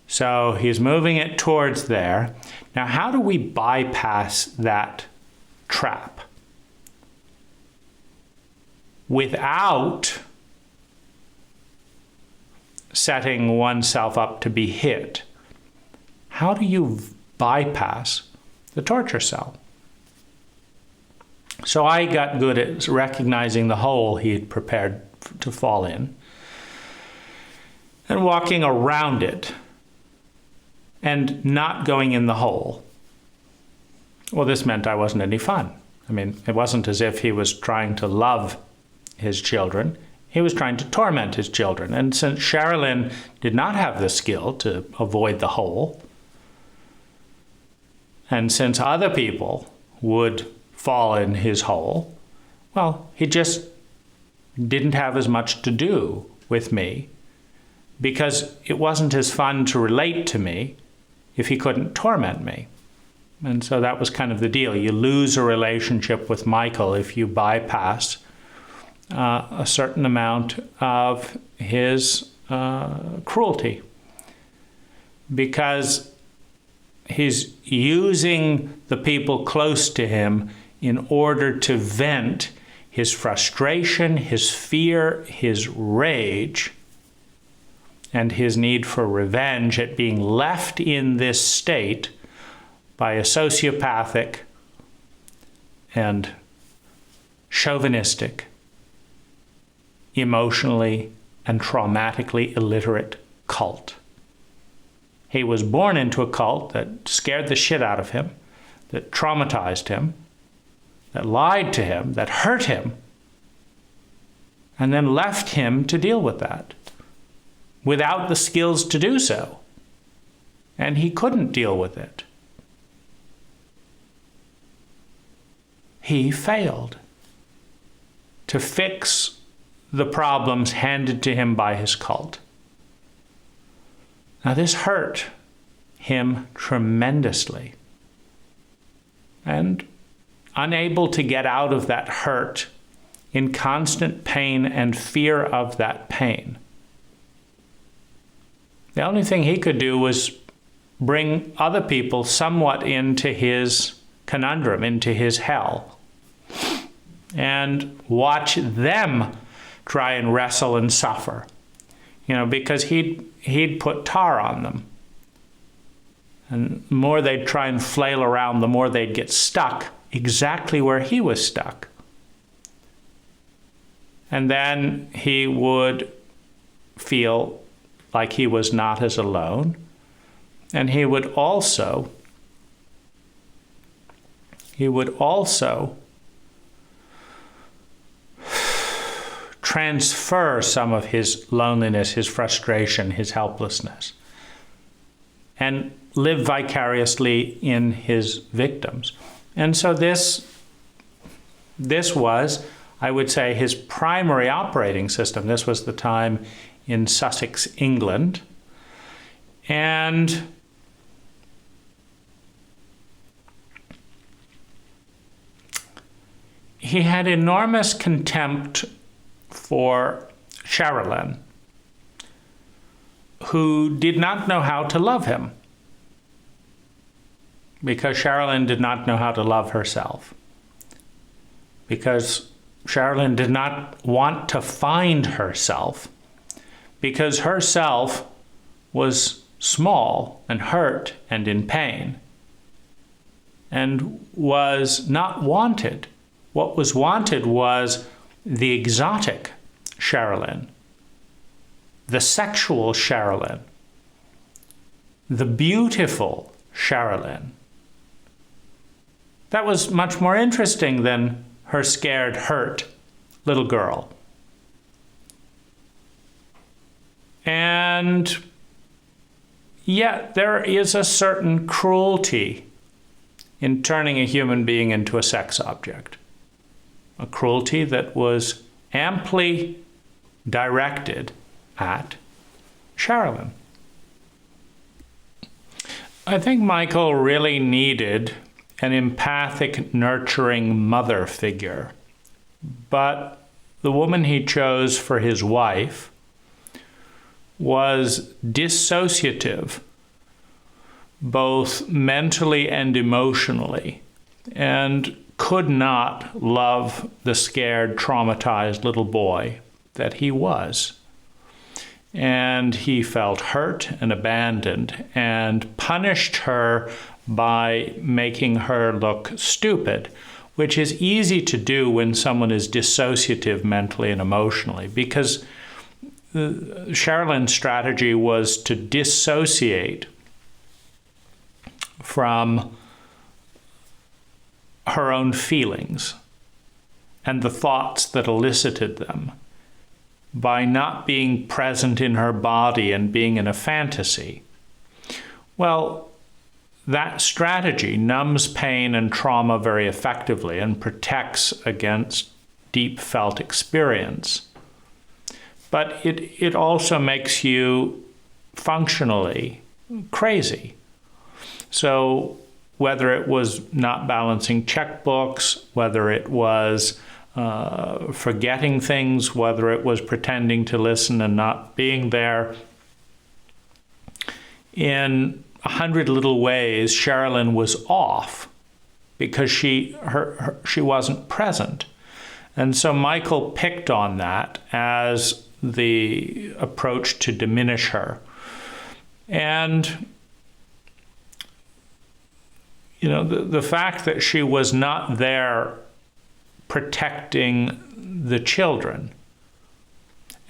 So he's moving it towards there. Now, how do we bypass that trap without setting oneself up to be hit? How do you bypass the torture cell? So I got good at recognizing the hole he had prepared to fall in and walking around it and not going in the hole. Well, this meant I wasn't any fun. I mean, it wasn't as if he was trying to love his children. He was trying to torment his children. And since Sherilyn did not have the skill to avoid the hole, and since other people would fall in his hole, well, he just didn't have as much to do with me because it as fun to relate to me if he couldn't torment me. And so that was kind of the deal. You lose a relationship with Michael if you bypass a certain amount of his cruelty, because he's using the people close to him in order to vent his frustration, his fear, his rage, and his need for revenge at being left in this state by a sociopathic and chauvinistic, emotionally and traumatically illiterate cult. He was born into a cult that scared the shit out of him, that traumatized him, that lied to him, that hurt him, and then left him to deal with that without the skills to do so. And he couldn't deal with it. he failed to fix the problems handed to him by his cult. Now, this hurt him tremendously. And unable to get out of that hurt, in constant pain and fear of that pain, the only thing he could do was bring other people somewhat into his conundrum, into his hell, and watch them try and wrestle and suffer, because he'd put tar on them. And the more they'd try and flail around, the more they'd get stuck exactly where he was stuck. And then he would feel like he was not as alone. And he would also transfer some of his loneliness, his frustration, his helplessness, and live vicariously in his victims. And so this was, I would say, his primary operating system. This was the time in Sussex, England. And he had enormous contempt for Sherilyn, who did not know how to love him, because Sherilyn did not know how to love herself, because Sherilyn did not want to find herself, because herself was small and hurt and in pain and was not wanted. What was wanted was the exotic Sherilyn, the sexual Sherilyn, the beautiful Sherilyn. That was much more interesting than her scared, hurt little girl. And yet there is a certain cruelty in turning a human being into a sex object. A cruelty that was amply directed at Sherilyn. I think Michael really needed an empathic, nurturing mother figure. But the woman he chose for his wife was dissociative, both mentally and emotionally, and could not love the scared, traumatized little boy that he was. And he felt hurt and abandoned and punished her by making her look stupid, which is easy to do when someone is dissociative mentally and emotionally, because Sherilyn's strategy was to dissociate from her own feelings and the thoughts that elicited them by not being present in her body and being in a fantasy. Well, that strategy numbs pain and trauma very effectively and protects against deep felt experience. But it also makes you functionally crazy. So whether it was not balancing checkbooks, whether it was forgetting things, whether it was pretending to listen and not being there, in 100 little ways, Sherilyn was off because she wasn't present. And so Michael picked on that as the approach to diminish her. And the fact that she was not there protecting the children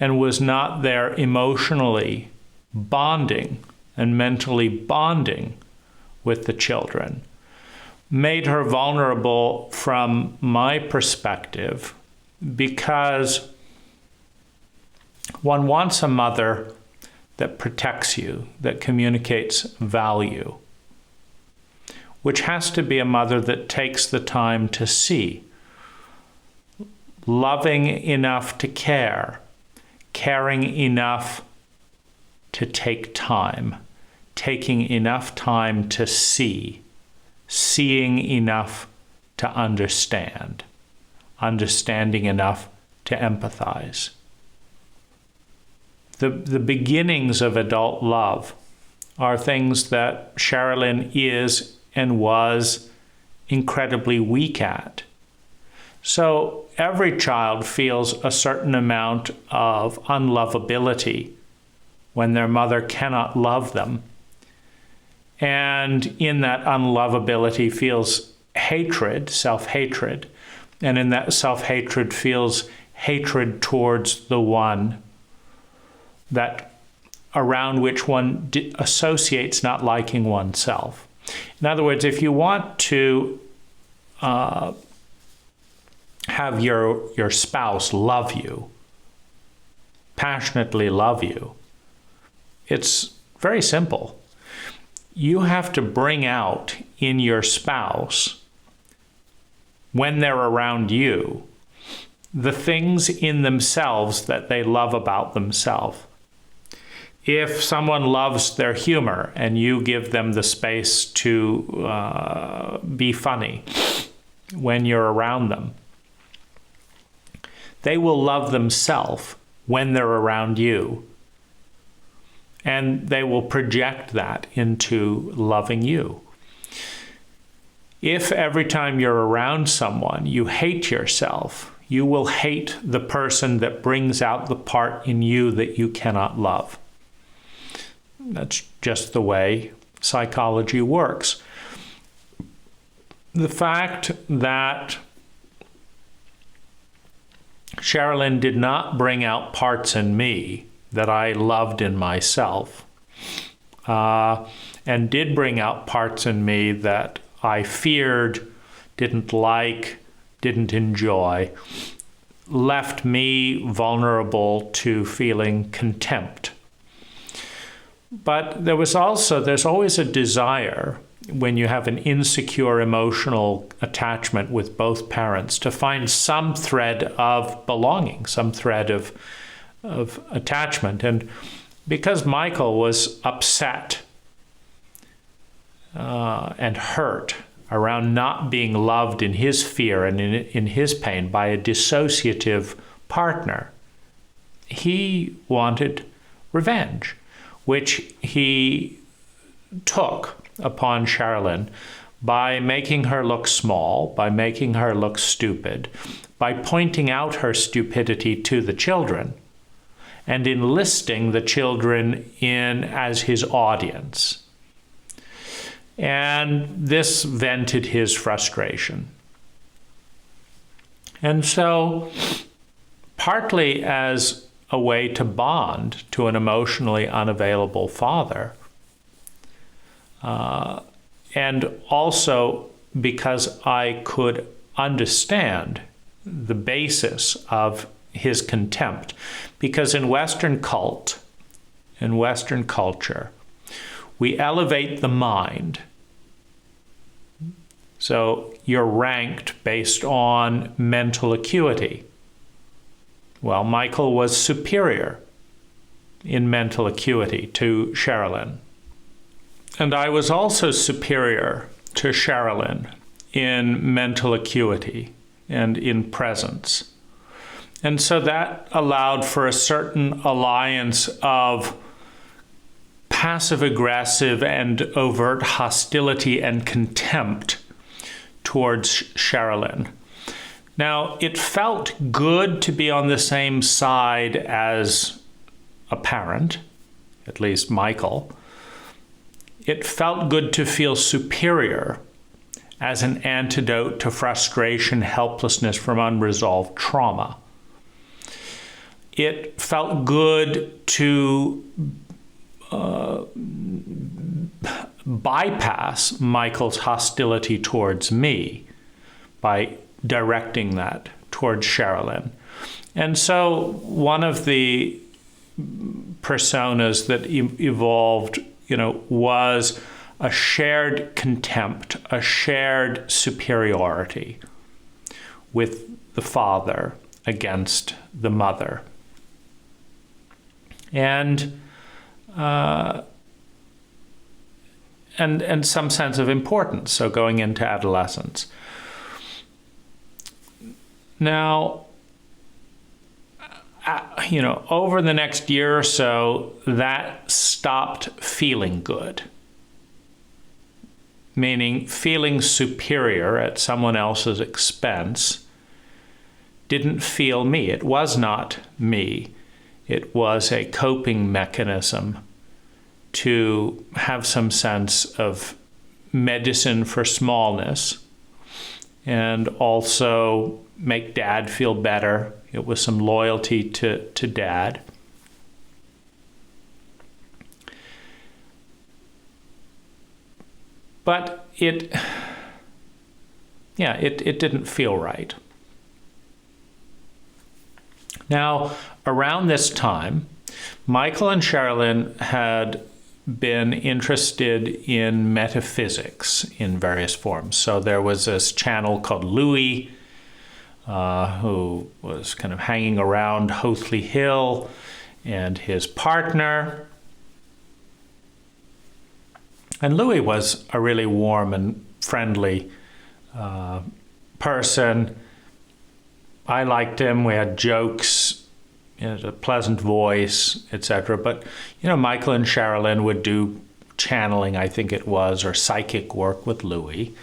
and was not there emotionally bonding and mentally bonding with the children made her vulnerable from my perspective, because one wants a mother that protects you, that communicates value. which has to be a mother that takes the time to see, loving enough to care, caring enough to take time, taking enough time to see, seeing enough to understand, understanding enough to empathize. The beginnings of adult love are things that Sherilyn is and was incredibly weak at. So every child feels a certain amount of unlovability when their mother cannot love them. And in that unlovability feels hatred, self-hatred. And in that self-hatred feels hatred towards the one that around which one associates not liking oneself. In other words, if you want to have your spouse love you, passionately love you, it's very simple. You have to bring out in your spouse, when they're around you, the things in themselves that they love about themselves. If someone loves their humor and you give them the space to be funny when you're around them, they will love themselves when they're around you. And they will project that into loving you. If every time you're around someone you hate yourself, you will hate the person that brings out the part in you that you cannot love. That's just the way psychology works. The fact that Sherilyn did not bring out parts in me that I loved in myself, and did bring out parts in me that I feared, didn't like, didn't enjoy, left me vulnerable to feeling contempt. But there's always a desire when you have an insecure emotional attachment with both parents to find some thread of belonging, some thread of attachment. And because Michael was upset and hurt around not being loved in his fear and in his pain by a dissociative partner, he wanted revenge, which he took upon Sherilyn by making her look small, by making her look stupid, by pointing out her stupidity to the children, and enlisting the children in as his audience. And this vented his frustration. And so, partly as a way to bond to an emotionally unavailable father, and also because I could understand the basis of his contempt, because in Western culture, we elevate the mind. So you're ranked based on mental acuity. Well, Michael was superior in mental acuity to Sherilyn. And I was also superior to Sherilyn in mental acuity and in presence. And so that allowed for a certain alliance of passive-aggressive and overt hostility and contempt towards Sherilyn. Now, it felt good to be on the same side as a parent, at least Michael. It felt good to feel superior as an antidote to frustration, helplessness from unresolved trauma. It felt good to bypass Michael's hostility towards me by directing that towards Sherilyn. And so one of the personas that evolved, was a shared contempt, a shared superiority with the father against the mother. And some sense of importance, so going into adolescence. Now, over the next year or so, that stopped feeling good. Meaning feeling superior at someone else's expense didn't feel me. It was not me. It was a coping mechanism to have some sense of medicine for smallness and also make dad feel better. It was some loyalty to dad. But it didn't feel right. Now, around this time, Michael and Sherilyn had been interested in metaphysics in various forms. So there was this channel called Louis, who was kind of hanging around Hoathly Hill, and his partner. And Louis was a really warm and friendly person. I liked him. We had jokes. He had a pleasant voice, etc. But, Michael and Sherilyn would do channeling, I think it was, or psychic work with Louis.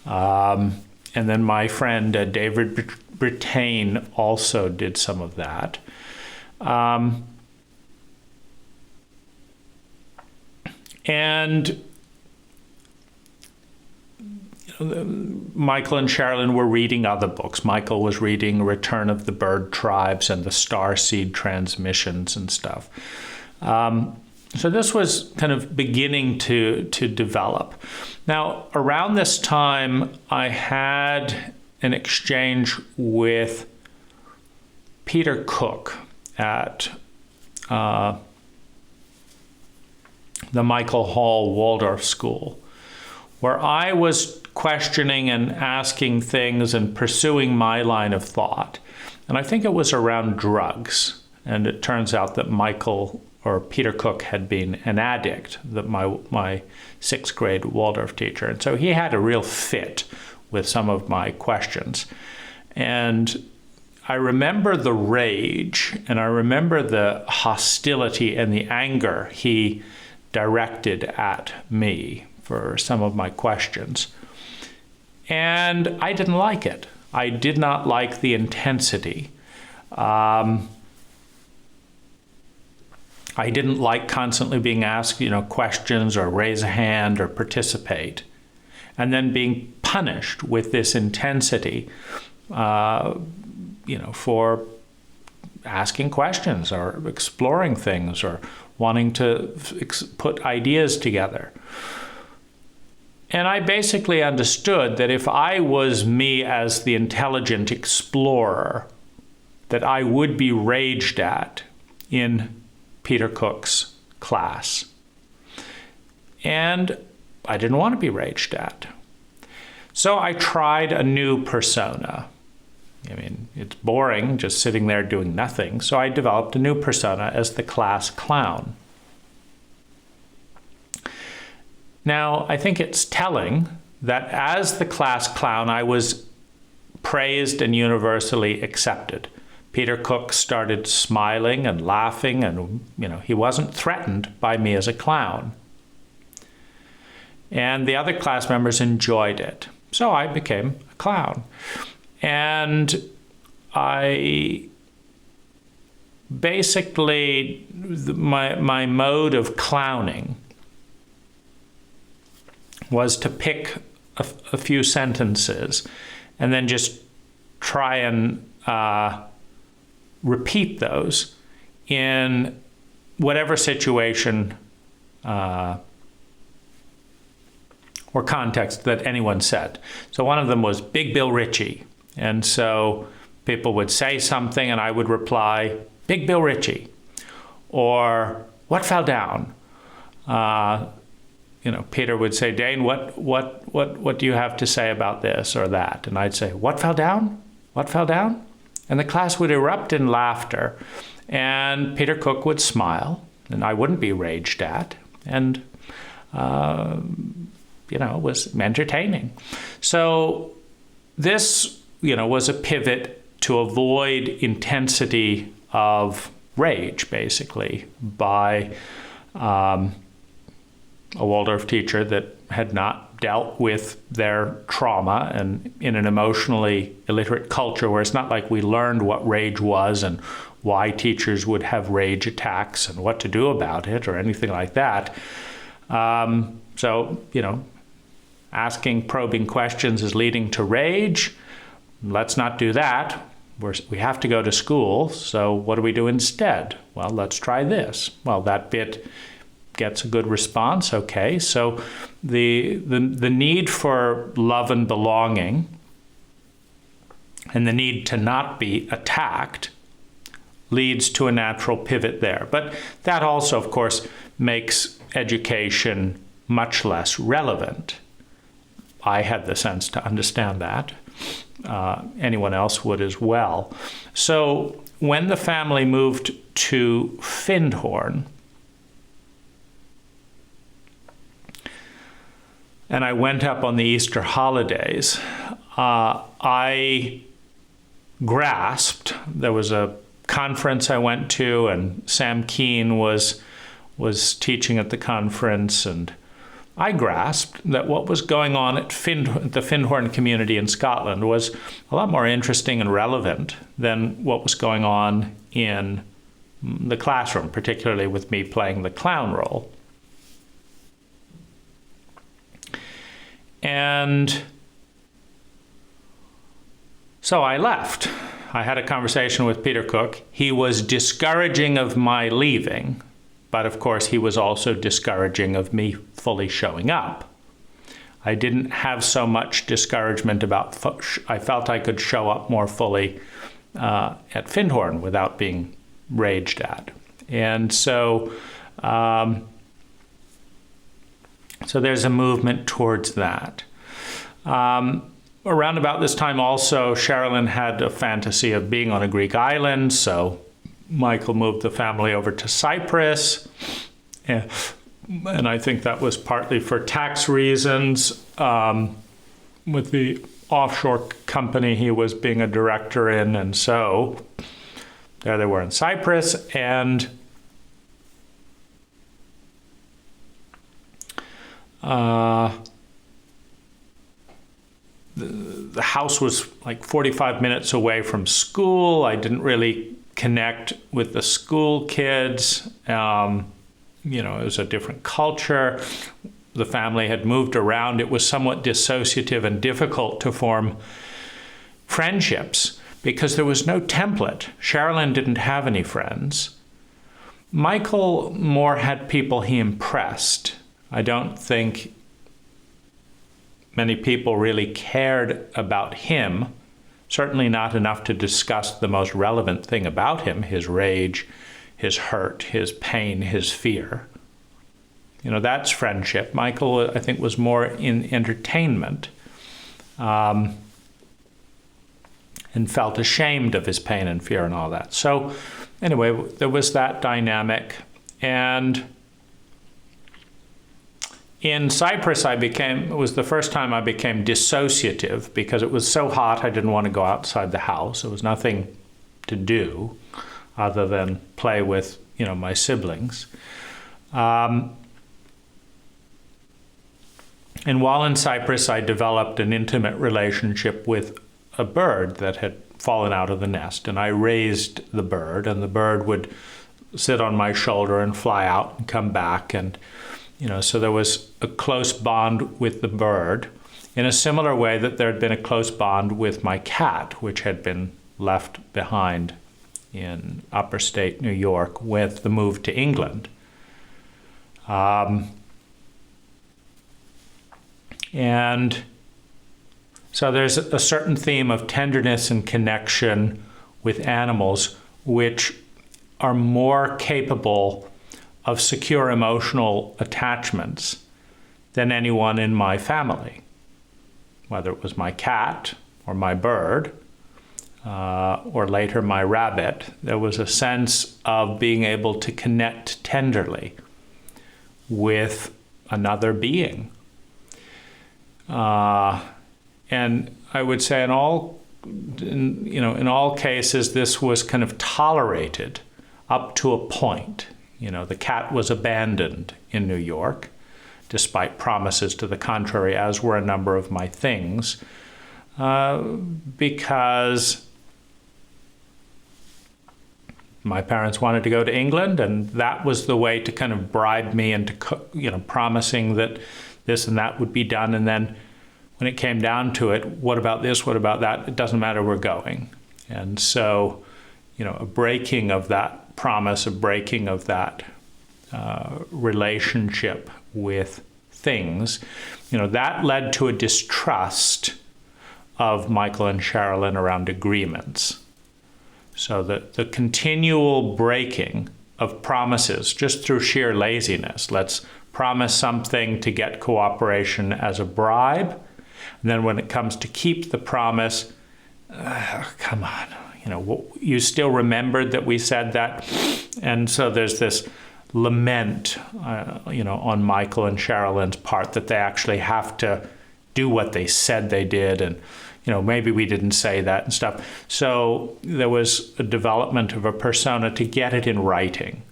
And then my friend David Brittain also did some of that. And Michael and Sherilyn were reading other books. Michael was reading Return of the Bird Tribes and the Starseed Transmissions and stuff. So this was kind of beginning to develop. Now, around this time, I had an exchange with Peter Cook at the Michael Hall Waldorf School, where I was questioning and asking things and pursuing my line of thought. And I think it was around drugs. And it turns out that Peter Cook had been an addict, that my sixth grade Waldorf teacher. And so he had a real fit with some of my questions. And I remember the rage, and I remember the hostility and the anger he directed at me for some of my questions. And I didn't like it. I did not like the intensity. I didn't like constantly being asked, questions or raise a hand or participate, and then being punished with this intensity, for asking questions or exploring things or wanting to put ideas together. And I basically understood that if I was me as the intelligent explorer, that I would be raged at in Peter Cook's class. And I didn't want to be raged at. So I tried a new persona. I mean, it's boring just sitting there doing nothing. So I developed a new persona as the class clown. Now, I think it's telling that as the class clown, I was praised and universally accepted. Peter Cook started smiling and laughing, and, he wasn't threatened by me as a clown. And the other class members enjoyed it. So I became a clown. And I basically, my mode of clowning was to pick a few sentences and then just try and repeat those in whatever situation or context that anyone said. So one of them was Big Bill Ritchie. And so people would say something and I would reply, Big Bill Ritchie. Or, what fell down? Peter would say, Dane, what do you have to say about this or that? And I'd say, what fell down? What fell down? And the class would erupt in laughter. And Peter Cook would smile, and I wouldn't be raged at. And, it was entertaining. So this, was a pivot to avoid intensity of rage, basically, by a Waldorf teacher that had not dealt with their trauma, and in an emotionally illiterate culture where it's not like we learned what rage was and why teachers would have rage attacks and what to do about it or anything like that. So, asking probing questions is leading to rage. Let's not do that. We have to go to school, so what do we do instead? Well, let's try this. Well, that bit gets a good response. Okay, so the need for love and belonging and the need to not be attacked leads to a natural pivot there. But that also, of course, makes education much less relevant. I had the sense to understand that. Anyone else would as well. So when the family moved to Findhorn, and I went up on the Easter holidays, I grasped. There was a conference I went to, and Sam Keen was teaching at the conference, and I grasped that what was going on at the Findhorn community in Scotland was a lot more interesting and relevant than what was going on in the classroom, particularly with me playing the clown role. And so I left. I had a conversation with Peter Cook. He was discouraging of my leaving, but of course he was also discouraging of me fully showing up. I didn't have so much discouragement about, I felt I could show up more fully at Findhorn without being raged at. And so, so there's a movement towards that. Around about this time also, Sherilyn had a fantasy of being on a Greek island, so Michael moved the family over to Cyprus. And I think that was partly for tax reasons. With the offshore company he was being a director in, and so there they were in Cyprus. And the house was like 45 minutes away from school. I didn't really connect with the school kids. It was a different culture. The family had moved around. It was somewhat dissociative and difficult to form friendships because there was no template. Sherilyn didn't have any friends. Michael more had people he impressed. I don't think many people really cared about him, certainly not enough to discuss the most relevant thing about him, his rage, his hurt, his pain, his fear. That's friendship. Michael, I think, was more in entertainment and felt ashamed of his pain and fear and all that. So anyway, there was that dynamic. And in Cyprus, it was the first time I became dissociative because it was so hot I didn't want to go outside the house. There was nothing to do other than play with, my siblings. And while in Cyprus, I developed an intimate relationship with a bird that had fallen out of the nest. And I raised the bird, and the bird would sit on my shoulder and fly out and come back. And so there was a close bond with the bird in a similar way that there had been a close bond with my cat, which had been left behind in upper state New York with the move to England. And so there's a certain theme of tenderness and connection with animals which are more capable of secure emotional attachments than anyone in my family, whether it was my cat or my bird, or later my rabbit. There was a sense of being able to connect tenderly with another being. And I would say in all cases, this was kind of tolerated up to a point. The cat was abandoned in New York, despite promises to the contrary, as were a number of my things, because my parents wanted to go to England, and that was the way to kind of bribe me into, promising that this and that would be done. And then when it came down to it, what about this, what about that? It doesn't matter, we're going. And so, a breaking of that promise, a breaking of that relationship with things, that led to a distrust of Michael and Sherilyn around agreements. So the continual breaking of promises just through sheer laziness. Let's promise something to get cooperation as a bribe. And then when it comes to keep the promise, come on, you still remembered that we said that. And so there's this lament, on Michael and Sherilyn's part that they actually have to do what they said they did. And maybe we didn't say that and stuff. So there was a development of a persona to get it in writing.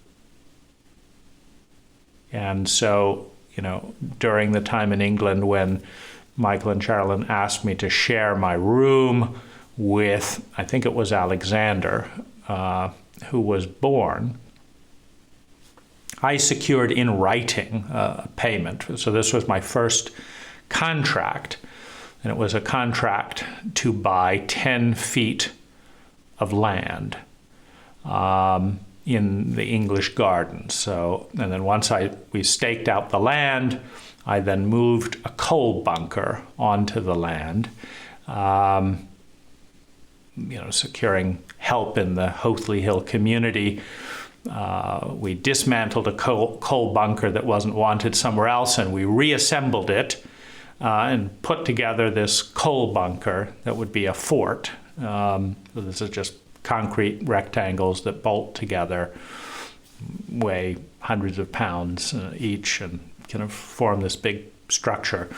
And so, during the time in England when Michael and Sherilyn asked me to share my room with, I think it was Alexander, who was born, I secured in writing a payment. So this was my first contract. And it was a contract to buy 10 feet of land in the English garden. So, and then once we staked out the land, I then moved a coal bunker onto the land, securing help in the Hoathley Hill community. We dismantled a coal bunker that wasn't wanted somewhere else, and we reassembled it. And put together this coal bunker that would be a fort. So this is just concrete rectangles that bolt together, weigh hundreds of pounds each, and kind of form this big structure.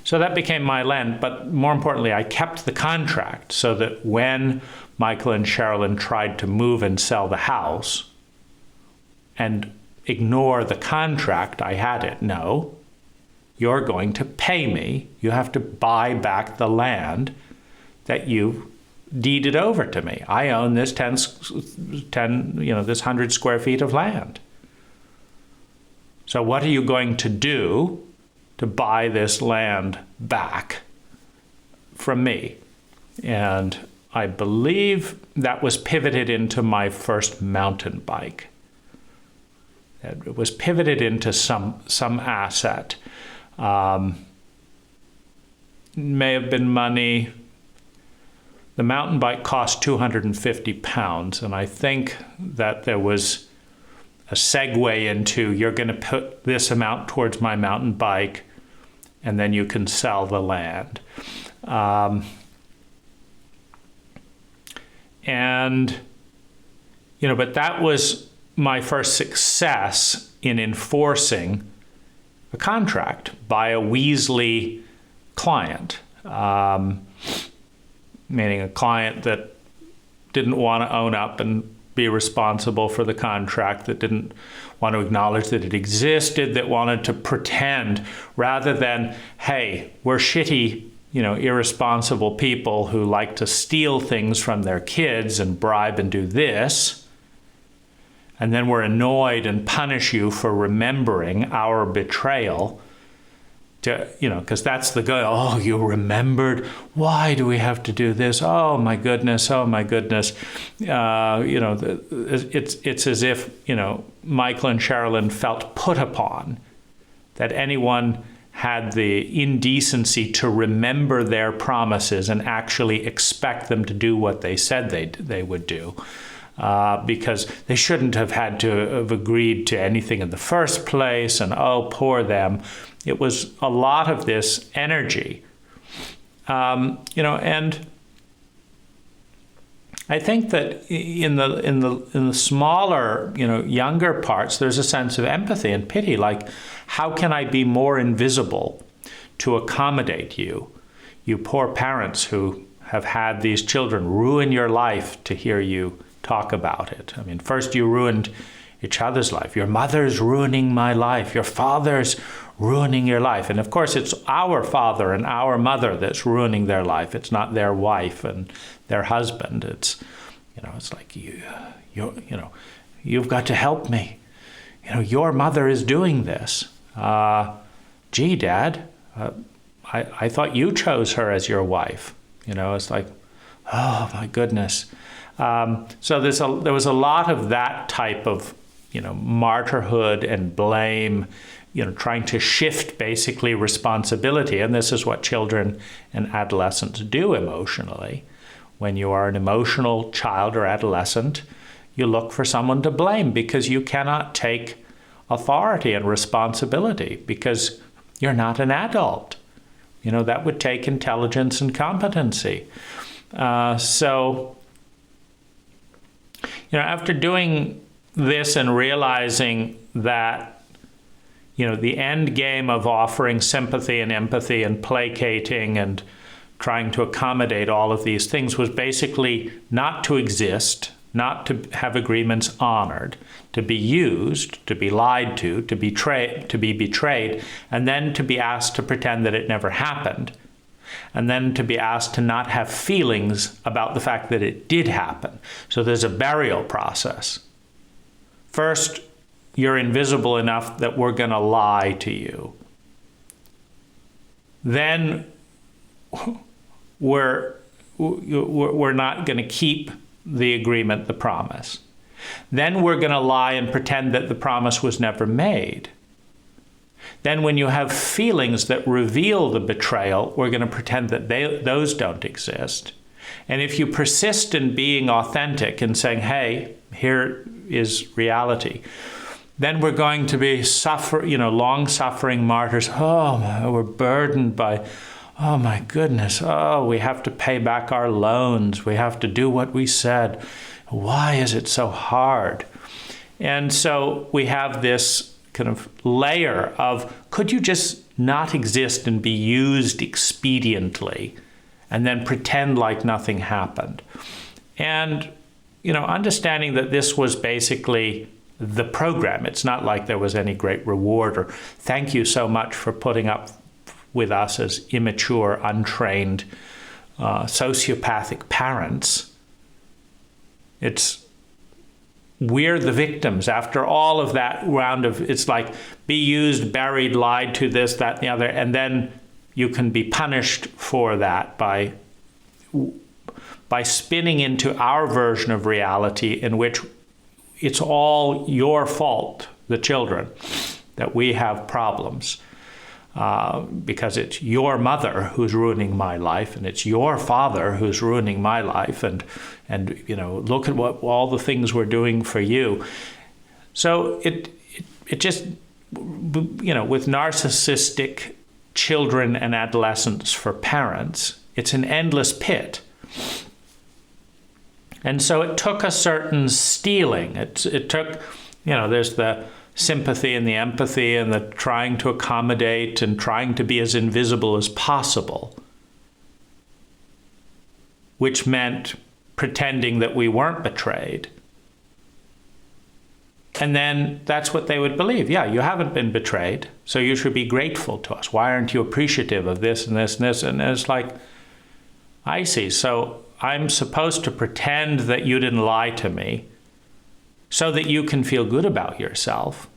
So that became my land, but more importantly, I kept the contract so that when Michael and Sherilyn tried to move and sell the house and ignore the contract, I had it. No. You're going to pay me. You have to buy back the land that you deeded over to me. I own this this 100 square feet of land. So what are you going to do to buy this land back from me? And I believe that was pivoted into my first mountain bike. It was pivoted into some asset. May have been money. The mountain bike cost 250 pounds, and I think that there was a segue into, you're going to put this amount towards my mountain bike, and then you can sell the land. But that was my first success in enforcing a contract by a Weasley client, meaning a client that didn't want to own up and be responsible for the contract, that didn't want to acknowledge that it existed, that wanted to pretend rather than, hey, we're shitty, irresponsible people who like to steal things from their kids and bribe and do this. And then we're annoyed and punish you for remembering our betrayal. Because that's the goal. Oh, you remembered? Why do we have to do this? Oh my goodness! Oh my goodness! It's as if Michael and Sherilyn felt put upon, that anyone had the indecency to remember their promises and actually expect them to do what they said they would do. because they shouldn't have had to have agreed to anything in the first place, and oh, poor them. It was a lot of this energy, and I think that in the smaller, younger parts, there's a sense of empathy and pity. Like, how can I be more invisible to accommodate you? You poor parents who have had these children ruin your life to hear you talk about it. I mean, first you ruined each other's life. Your mother's ruining my life. Your father's ruining your life. And of course, it's our father and our mother that's ruining their life. It's not their wife and their husband. It's, it's like, you've got to help me. Your mother is doing this. Gee, Dad, I thought you chose her as your wife. It's like, oh my goodness. So there was a lot of that type of, martyrhood and blame, trying to shift basically responsibility. And this is what children and adolescents do emotionally. When you are an emotional child or adolescent, you look for someone to blame because you cannot take authority and responsibility because you're not an adult. That would take intelligence and competency. So after doing this and realizing that, the end game of offering sympathy and empathy and placating and trying to accommodate all of these things was basically not to exist, not to have agreements honored, to be used, to be lied to be betrayed, and then to be asked to pretend that it never happened, and then to be asked to not have feelings about the fact that it did happen. So there's a burial process. First, you're invisible enough that we're going to lie to you. Then we're not going to keep the agreement, the promise. Then we're going to lie and pretend that the promise was never made. Then when you have feelings that reveal the betrayal, we're going to pretend that those don't exist. And if you persist in being authentic and saying, hey, here is reality, then we're going to be long-suffering martyrs. Oh, we're burdened by, oh my goodness, we have to pay back our loans. We have to do what we said. Why is it so hard? And so we have this kind of layer of, could you just not exist and be used expediently and then pretend like nothing happened? And, understanding that this was basically the program. It's not like there was any great reward or thank you so much for putting up with us as immature, untrained, sociopathic parents. We're the victims. After all of that round of, it's like be used, buried, lied to, this, that, and the other, and then you can be punished for that by spinning into our version of reality in which it's all your fault, the children, that we have problems. Because it's your mother who's ruining my life, and it's your father who's ruining my life, and look at what all the things we're doing for you. So it just with narcissistic children and adolescents for parents, it's an endless pit. And so it took a certain steeling. It took there's the sympathy and the empathy and the trying to accommodate and trying to be as invisible as possible, which meant pretending that we weren't betrayed. And then that's what they would believe. Yeah, you haven't been betrayed, so you should be grateful to us. Why aren't you appreciative of this and this and this? And it's like, I see. So I'm supposed to pretend that you didn't lie to me so that you can feel good about yourself,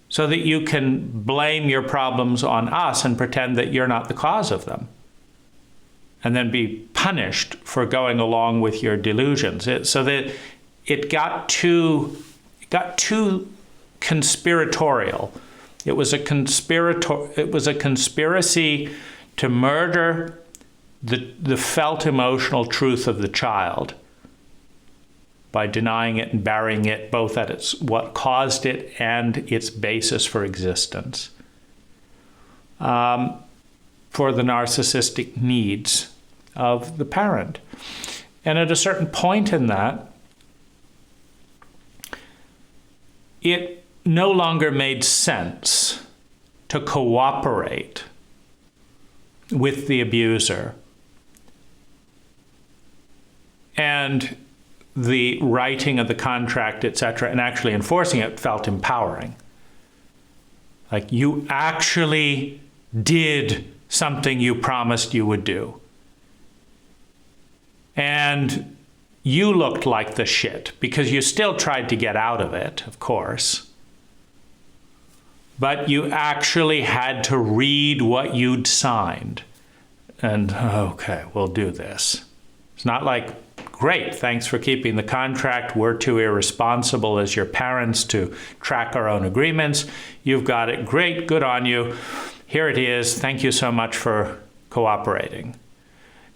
so that you can blame your problems on us and pretend that you're not the cause of them, and then be punished for going along with your delusions. So that it got too conspiratorial. It was a conspiracy to murder the felt emotional truth of the child, by denying it and burying it, both at what caused it and its basis for existence, for the narcissistic needs of the parent. And at a certain point in that, it no longer made sense to cooperate with the abuser. And the writing of the contract, etc., and actually enforcing it felt empowering. Like, you actually did something you promised you would do. And you looked like the shit, because you still tried to get out of it, of course. But you actually had to read what you'd signed. And, okay, we'll do this. It's not like, great, thanks for keeping the contract. We're too irresponsible as your parents to track our own agreements. You've got it. Great, good on you. Here it is. Thank you so much for cooperating.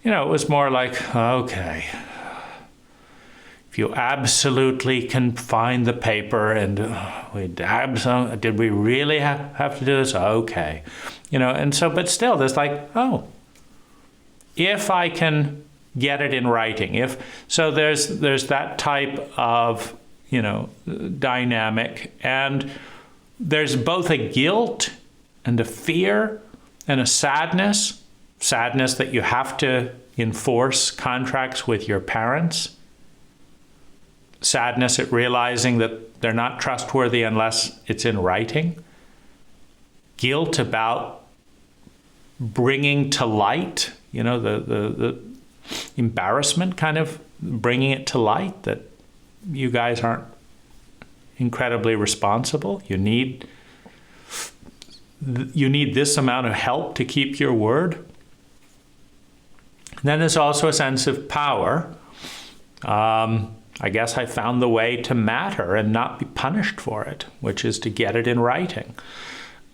You know, it was more like, okay, if you absolutely can find the paper and did we really have to do this? Okay. You know, and so, but still, there's like, oh, if I can get it in writing. So there's that type of, you know, dynamic, and there's both a guilt and a fear and a sadness that you have to enforce contracts with your parents. Sadness at realizing that they're not trustworthy unless it's in writing. Guilt about bringing to light, you know, the embarrassment, kind of bringing it to light that you guys aren't incredibly responsible. You need this amount of help to keep your word. And then there's also a sense of power. I guess I found the way to matter and not be punished for it, which is to get it in writing.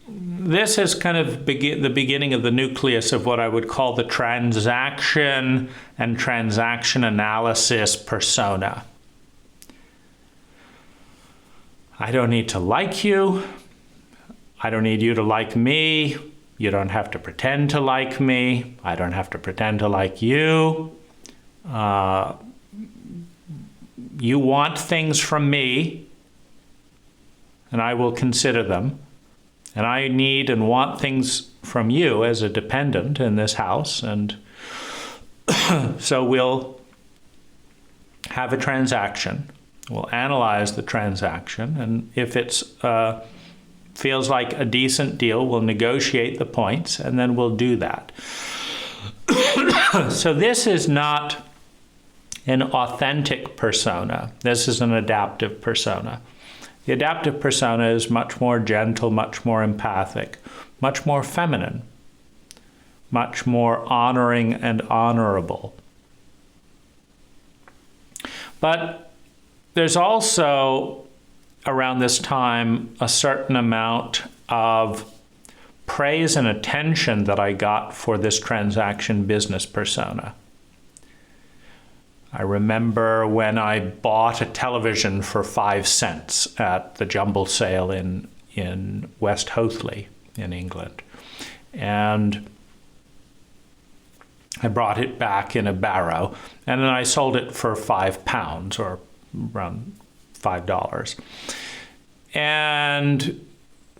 This is kind of the beginning of the nucleus of what I would call the transaction and transaction analysis persona. I don't need to like you. I don't need you to like me. You don't have to pretend to like me. I don't have to pretend to like you. You want things from me, and I will consider them. And I need and want things from you as a dependent in this house. And so we'll have a transaction. We'll analyze the transaction. And if it feels like a decent deal, we'll negotiate the points, and then we'll do that. So this is not an authentic persona. This is an adaptive persona. The adaptive persona is much more gentle, much more empathic, much more feminine, much more honoring and honorable. But there's also, around this time, a certain amount of praise and attention that I got for this transaction business persona. I remember when I bought a television for 5 cents at the jumble sale in West Hoathly in England. And I brought it back in a barrow, and then I sold it for £5, or around $5. And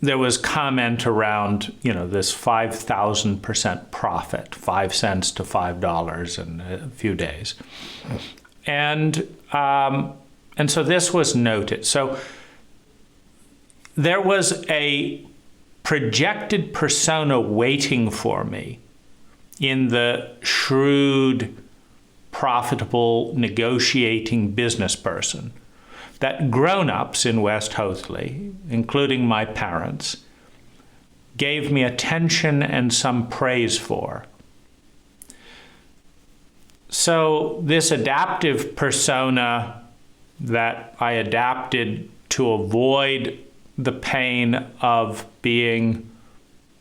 there was comment around, you know, this 5,000% profit, 5 cents to $5 in a few days. And so this was noted. So there was a projected persona waiting for me in the shrewd, profitable, negotiating business person that grown-ups in West Hoathly, including my parents, gave me attention and some praise for. So this adaptive persona that I adapted to avoid the pain of being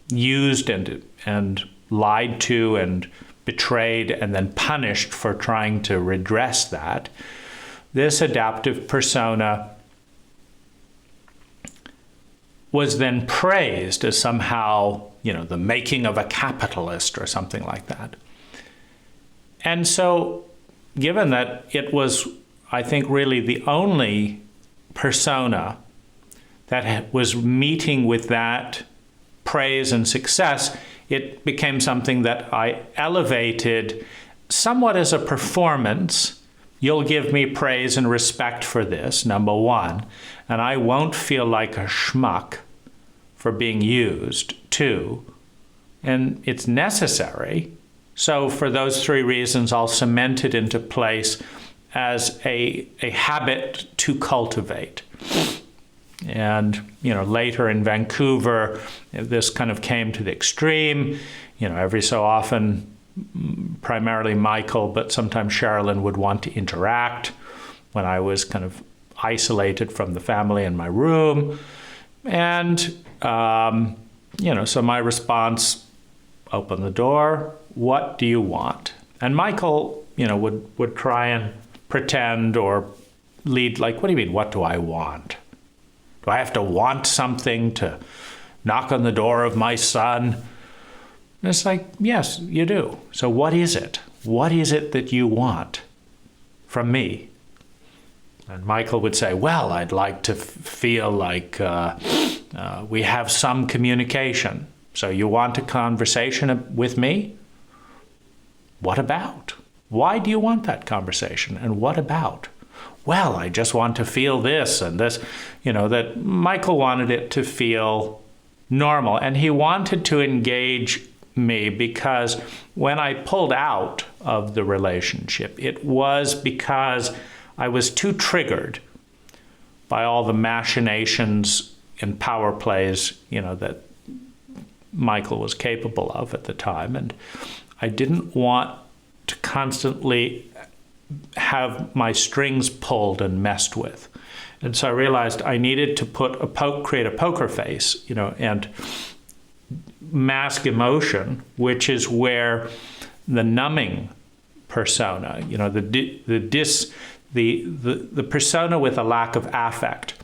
used and lied to and betrayed and then punished for trying to redress that, this adaptive persona was then praised as somehow, the making of a capitalist or something like that. And so, given that it was, I think, really the only persona that was meeting with that praise and success, it became something that I elevated somewhat as a performance. You'll give me praise and respect for this, number one, and I won't feel like a schmuck for being used, two, and it's necessary. So for those three reasons, I'll cement it into place as a habit to cultivate. And, later in Vancouver, this kind of came to the extreme. Every so often, primarily Michael, but sometimes Sherilyn would want to interact when I was kind of isolated from the family in my room. And, so my response, open the door, what do you want? And Michael, would try and pretend or lead, like, what do you mean, what do I want? Do I have to want something to knock on the door of my son? And it's like, yes, you do. So what is it? What is it that you want from me? And Michael would say, well, I'd like to feel like we have some communication. So you want a conversation with me? What about? Why do you want that conversation? And what about? Well, I just want to feel this and this, that Michael wanted it to feel normal. And he wanted to engage me because when I pulled out of the relationship, it was because I was too triggered by all the machinations and power plays, that Michael was capable of at the time. And I didn't want to constantly have my strings pulled and messed with. And so I realized I needed to create a poker face, and mask emotion, which is where the numbing persona, the persona with a lack of affect,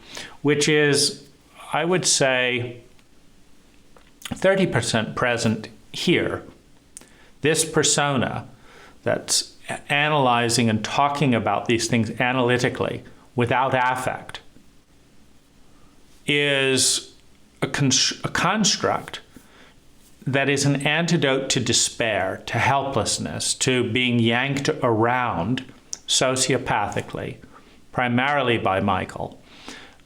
which is, I would say, 30% present here. This persona that's analyzing and talking about these things analytically without affect is a construct that is an antidote to despair, to helplessness, to being yanked around sociopathically, primarily by Michael,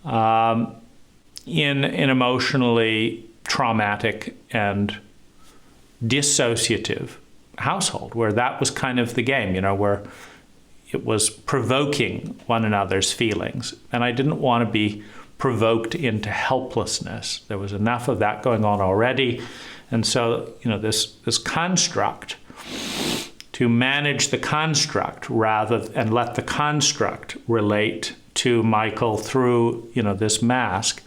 in an emotionally traumatic and dissociative household, where that was kind of the game, where it was provoking one another's feelings. And I didn't want to be provoked into helplessness. There was enough of that going on already. And so, this construct, to manage the construct and let the construct relate to Michael through, this mask,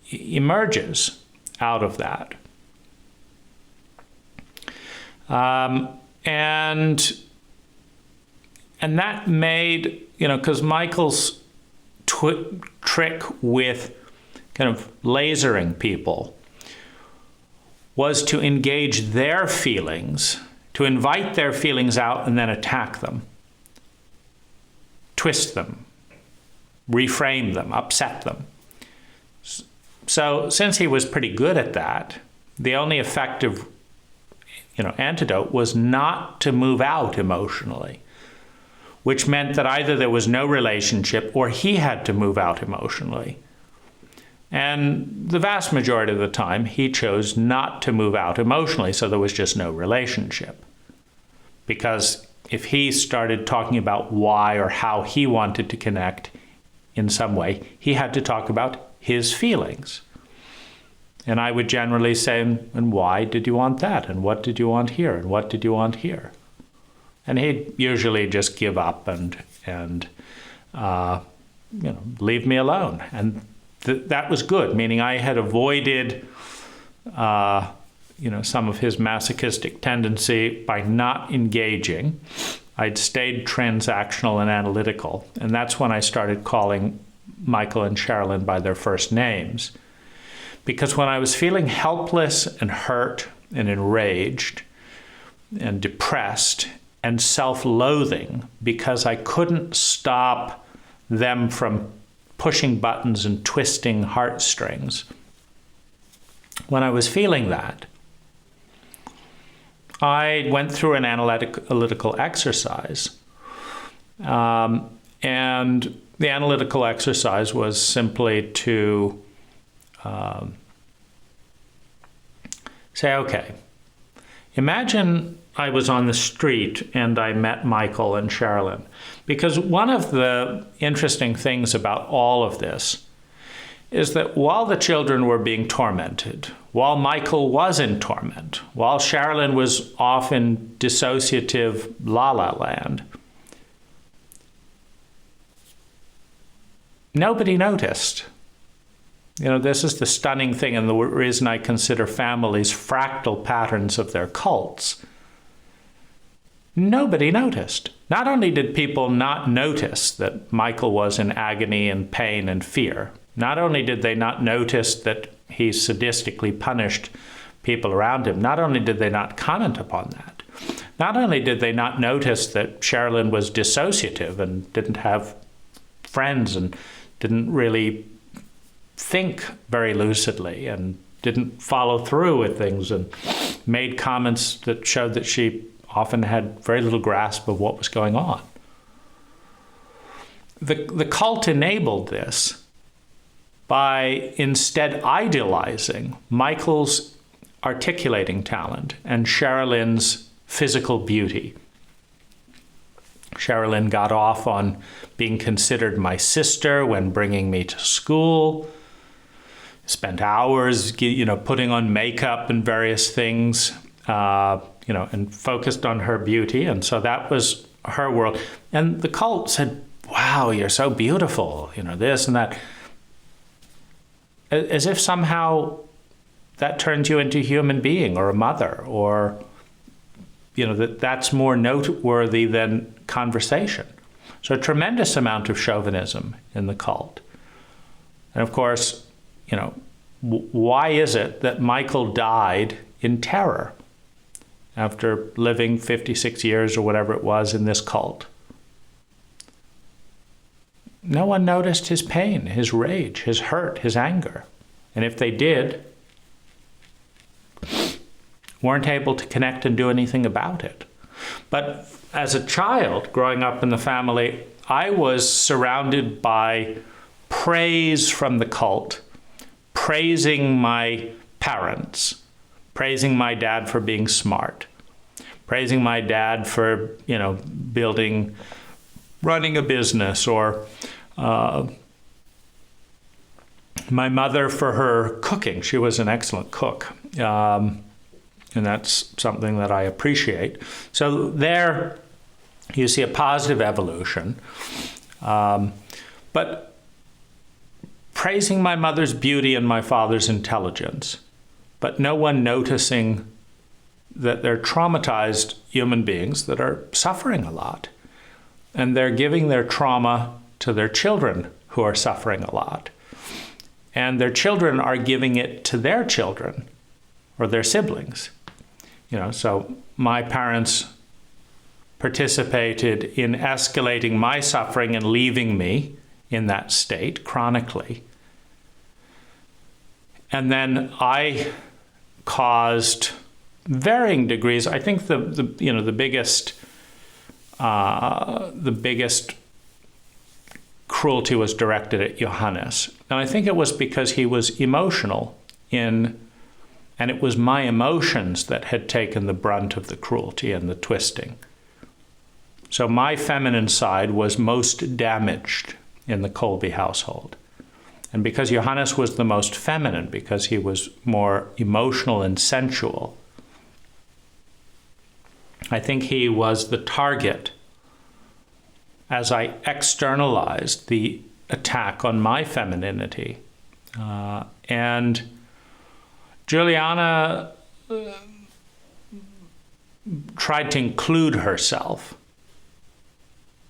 emerges out of that. And that made, because Michael's trick with kind of lasering people was to engage their feelings, to invite their feelings out and then attack them, twist them, reframe them, upset them. So since he was pretty good at that, the only effective antidote was not to move out emotionally, which meant that either there was no relationship or he had to move out emotionally. And the vast majority of the time, he chose not to move out emotionally, so there was just no relationship. Because if he started talking about why or how he wanted to connect in some way, he had to talk about his feelings. And I would generally say, and why did you want that? And what did you want here? And what did you want here? And he'd usually just give up and leave me alone. And that was good, meaning I had avoided, some of his masochistic tendency by not engaging I'd stayed transactional and analytical, and that's when I started calling Michael and Sherilyn by their first names. Because when I was feeling helpless and hurt and enraged and depressed and self-loathing because I couldn't stop them from pushing buttons and twisting heartstrings, when I was feeling that, I went through an analytical exercise. And the analytical exercise was simply to say, okay, imagine I was on the street and I met Michael and Sherilyn. Because one of the interesting things about all of this is that while the children were being tormented, while Michael was in torment, while Sherilyn was off in dissociative la-la land, nobody noticed. You know, this is the stunning thing, and the reason I consider families fractal patterns of their cults. Nobody noticed. Not only did people not notice that Michael was in agony and pain and fear, not only did they not notice that he sadistically punished people around him, not only did they not comment upon that, not only did they not notice that Sherilyn was dissociative and didn't have friends and didn't really think very lucidly and didn't follow through with things and made comments that showed that she often had very little grasp of what was going on. The cult enabled this by instead idealizing Michael's articulating talent and Sherilyn's physical beauty. Sherilyn got off on being considered my sister when bringing me to school, spent hours, putting on makeup and various things, and focused on her beauty. And so that was her world. And the cult said, wow, you're so beautiful, this and that. As if somehow that turns you into a human being or a mother, or, that's more noteworthy than conversation. So a tremendous amount of chauvinism in the cult. And of course, why is it that Michael died in terror after living 56 years or whatever it was in this cult? No one noticed his pain, his rage, his hurt, his anger. And if they did, weren't able to connect and do anything about it. But as a child growing up in the family, I was surrounded by praise from the cult, praising my parents, praising my dad for being smart, praising my dad for, running a business, or my mother for her cooking. She was an excellent cook. And that's something that I appreciate. So there you see a positive evolution. But praising my mother's beauty and my father's intelligence, but no one noticing that they're traumatized human beings that are suffering a lot. And they're giving their trauma to their children who are suffering a lot. And their children are giving it to their children or their siblings. So my parents participated in escalating my suffering and leaving me in that state chronically. And then I caused varying degrees. I think the biggest cruelty was directed at Johannes. And I think it was because he was emotional and it was my emotions that had taken the brunt of the cruelty and the twisting. So my feminine side was most damaged in the Colby household. And because Johannes was the most feminine, because he was more emotional and sensual, I think he was the target as I externalized the attack on my femininity. And Juliana tried to include herself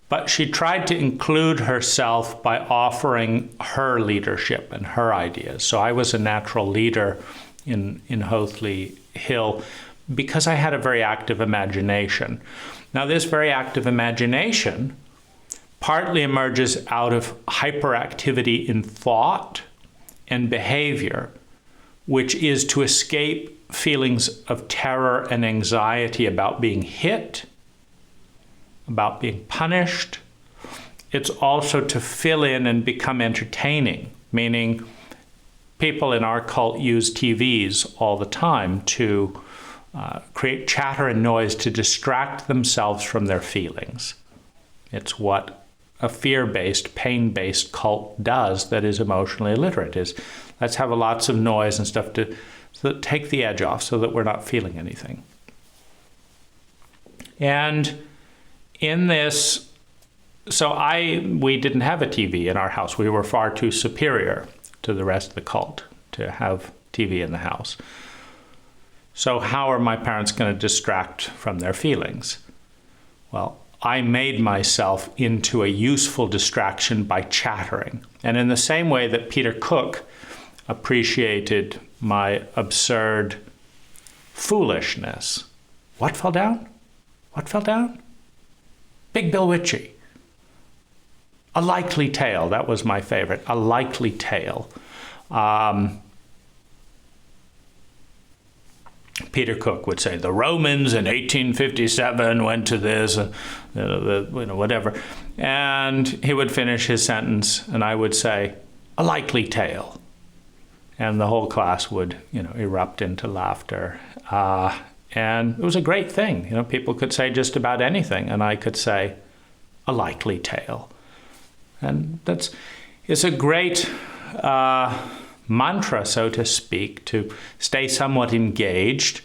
But she tried to include herself by offering her leadership and her ideas. So I was a natural leader in Hoathly Hill because I had a very active imagination. Now, this very active imagination partly emerges out of hyperactivity in thought and behavior, which is to escape feelings of terror and anxiety about being hit, about being punished. It's also to fill in and become entertaining, meaning people in our cult use TVs all the time to create chatter and noise to distract themselves from their feelings. It's what a fear-based, pain-based cult does that is emotionally illiterate, is let's have lots of noise and stuff to take the edge off so that we're not feeling anything. And in this, we didn't have a TV in our house. We were far too superior to the rest of the cult to have TV in the house. So how are my parents going to distract from their feelings? Well, I made myself into a useful distraction by chattering. And in the same way that Peter Cook appreciated my absurd foolishness. What fell down? What fell down? Big Bill Ritchie. A likely tale, that was my favorite, a likely tale. Peter Cook would say, the Romans in 1857 went to this, whatever. And he would finish his sentence, and I would say, a likely tale. And the whole class would, erupt into laughter. And it was a great thing. People could say just about anything, and I could say, a likely tale. And it's a great mantra, so to speak, to stay somewhat engaged.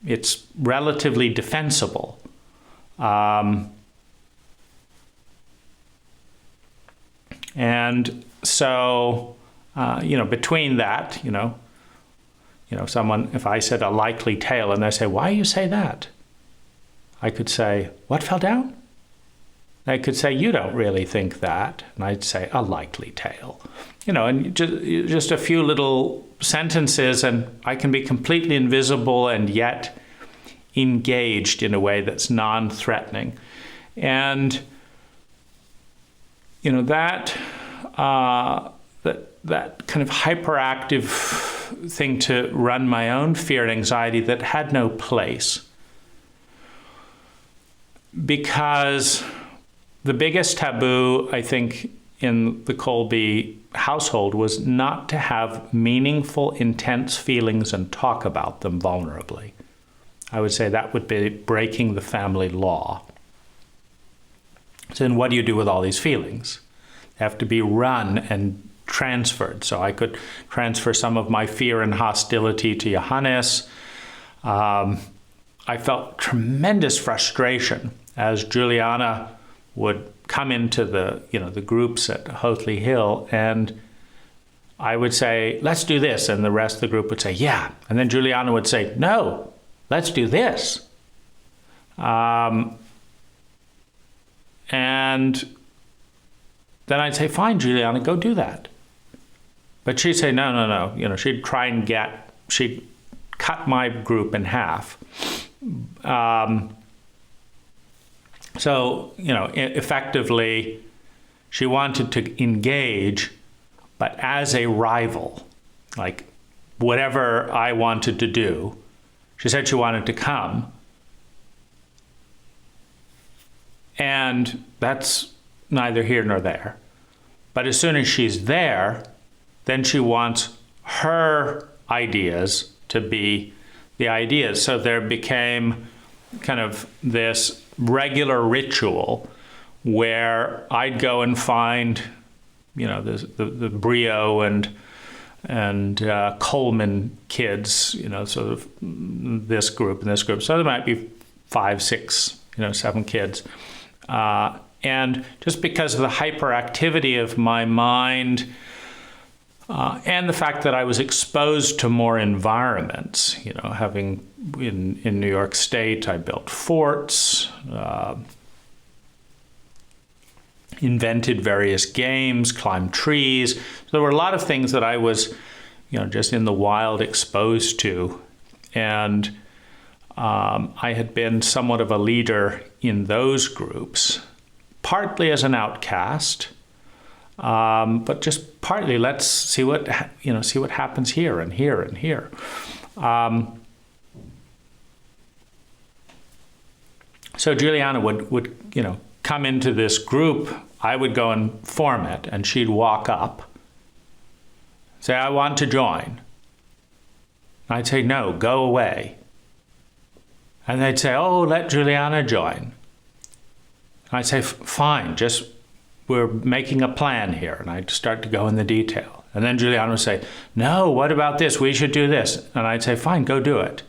It's relatively defensible. And so, between that, someone, if I said a likely tale and they say, why do you say that? I could say, what fell down? They could say, you don't really think that. And I'd say, a likely tale. And just a few little sentences, and I can be completely invisible and yet engaged in a way that's non-threatening. And, that kind of hyperactive thing to run my own fear and anxiety that had no place. Because the biggest taboo, I think, in the Colby household was not to have meaningful, intense feelings and talk about them vulnerably. I would say that would be breaking the family law. So then what do you do with all these feelings? They have to be run and transferred. So I could transfer some of my fear and hostility to Johannes. I felt tremendous frustration as Juliana would come into the groups at Hoathly Hill, and I would say, let's do this, and the rest of the group would say, yeah. And then Juliana would say, no, let's do this. And then I'd say, fine, Juliana, go do that. But she'd say, no. She'd try and she'd cut my group in half. So, effectively, she wanted to engage, but as a rival, like whatever I wanted to do, she said she wanted to come. And that's neither here nor there. But as soon as she's there, then she wants her ideas to be the ideas. So there became kind of this regular ritual where I'd go and find, the Brio and Coleman kids, sort of this group and this group. So there might be 5, 6, 7 kids. And just because of the hyperactivity of my mind and the fact that I was exposed to more environments, having in New York State, I built forts, invented various games, climbed trees. So there were a lot of things that I was, just in the wild exposed to. And I had been somewhat of a leader in those groups, partly as an outcast, but just partly let's see what happens here and here and here. So Juliana would come into this group. I would go and form it, and she'd walk up, say, "I want to join." I'd say, "No, go away." And they'd say, "Oh, let Juliana join." I'd say, "Fine, we're making a plan here." And I'd start to go in the detail. And then Juliana would say, "No, what about this? We should do this." And I'd say, "Fine, go do it."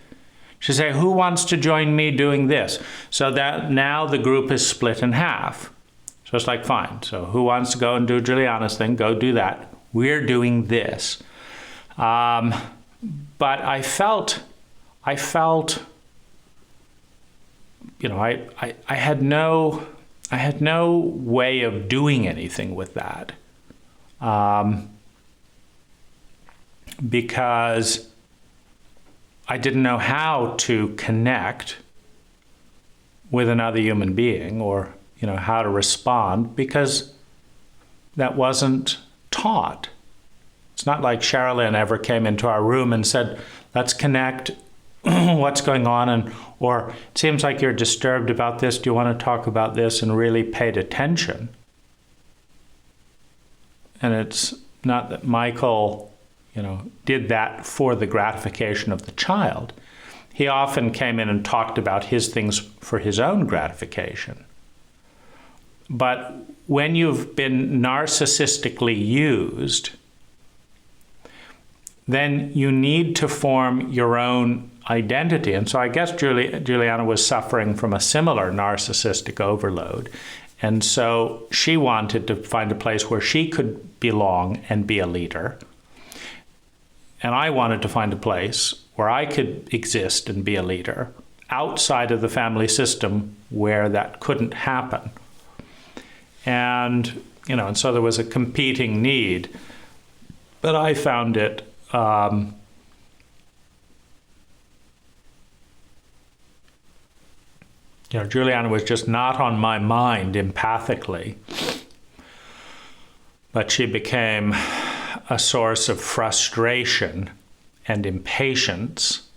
She'd say, "Who wants to join me doing this?" So that now the group is split in half. So it's like, fine. So who wants to go and do Juliana's thing? Go do that. We're doing this. But I felt, I had no way of doing anything with that, because I didn't know how to connect with another human being, or how to respond, because that wasn't taught. It's not like Sherilyn ever came into our room and said, "Let's connect. What's going on?" Or "It seems like you're disturbed about this. Do you want to talk about this?" and really paid attention. And it's not that Michael, did that for the gratification of the child. He often came in and talked about his things for his own gratification. But when you've been narcissistically used, then you need to form your own identity. And so I guess Juliana was suffering from a similar narcissistic overload. And so she wanted to find a place where she could belong and be a leader. And I wanted to find a place where I could exist and be a leader outside of the family system where that couldn't happen. And, and so there was a competing need. But I found it Juliana was just not on my mind empathically, but she became a source of frustration and impatience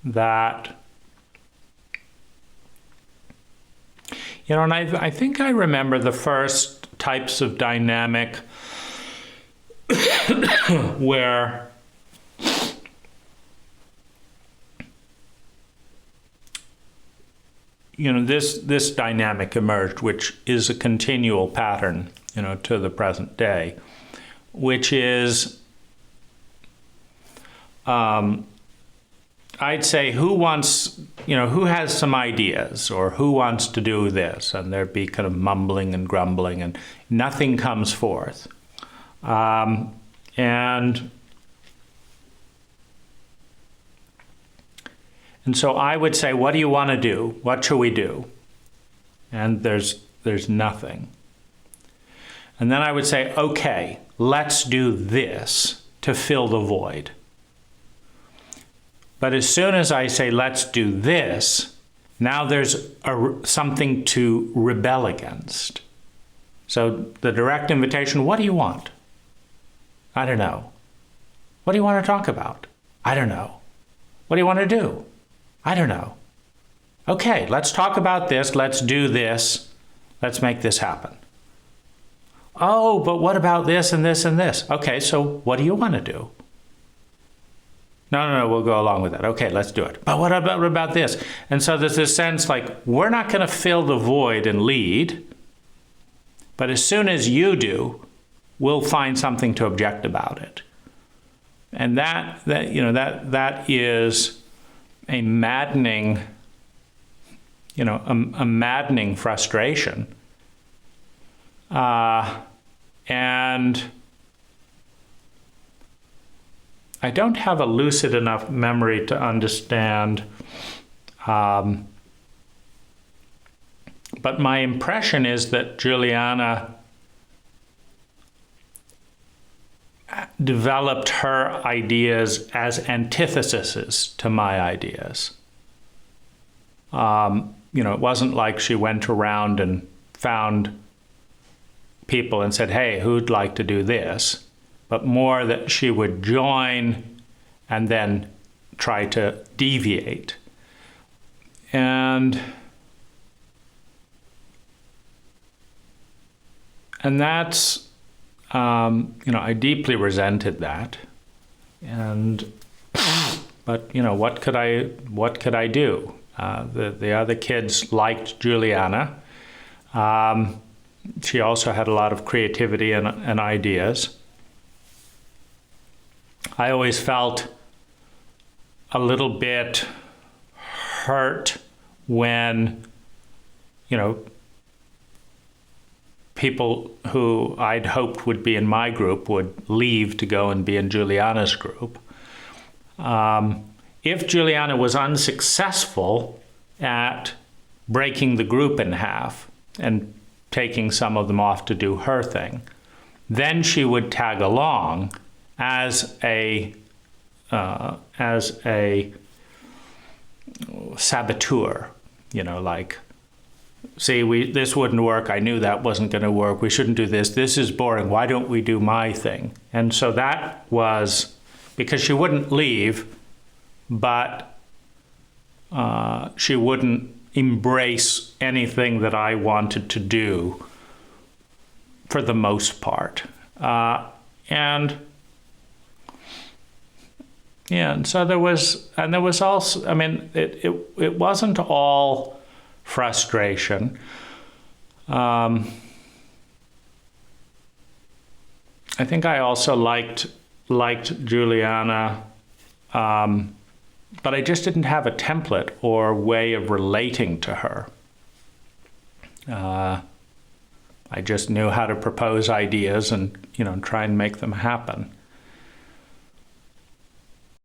that, and I think I remember the first types of dynamic where this dynamic emerged, which is a continual pattern, to the present day, which is, I'd say, who has some ideas, or who wants to do this? And there'd be kind of mumbling and grumbling, and nothing comes forth. And so I would say, "What do you want to do? What shall we do?" And there's nothing. And then I would say, "Okay, let's do this to fill the void." But as soon as I say, "Let's do this," now there's something to rebel against. So the direct invitation, "What do you want?" "I don't know." "What do you want to talk about?" "I don't know." "What do you want to do?" "I don't know." "Okay, let's talk about this. Let's do this. Let's make this happen." "Oh, but what about this and this and this?" "Okay, so what do you want to do?" No, we'll go along with that." "Okay, let's do it." "But what about this?" And so there's this sense like, we're not going to fill the void and lead, but as soon as you do, we'll find something to object about it. And that is a maddening, a maddening frustration. And I don't have a lucid enough memory to understand, But my impression is that Juliana developed her ideas as antitheses to my ideas. It wasn't like she went around and found people and said, hey, who'd like to do this? But more that she would join and then try to deviate. And that's, I deeply resented that. But what could I do? The other kids liked Juliana. She also had a lot of creativity and ideas. I always felt a little bit hurt when, people who I'd hoped would be in my group would leave to go and be in Juliana's group. If Juliana was unsuccessful at breaking the group in half and taking some of them off to do her thing, then she would tag along as a saboteur, like, see, this wouldn't work. I knew that wasn't going to work. We shouldn't do this. This is boring. Why don't we do my thing? And so that was because she wouldn't leave, but she wouldn't embrace anything that I wanted to do for the most part. And so there was also, it wasn't all frustration. I think I also liked Juliana, but I just didn't have a template or way of relating to her. I just knew how to propose ideas and try and make them happen.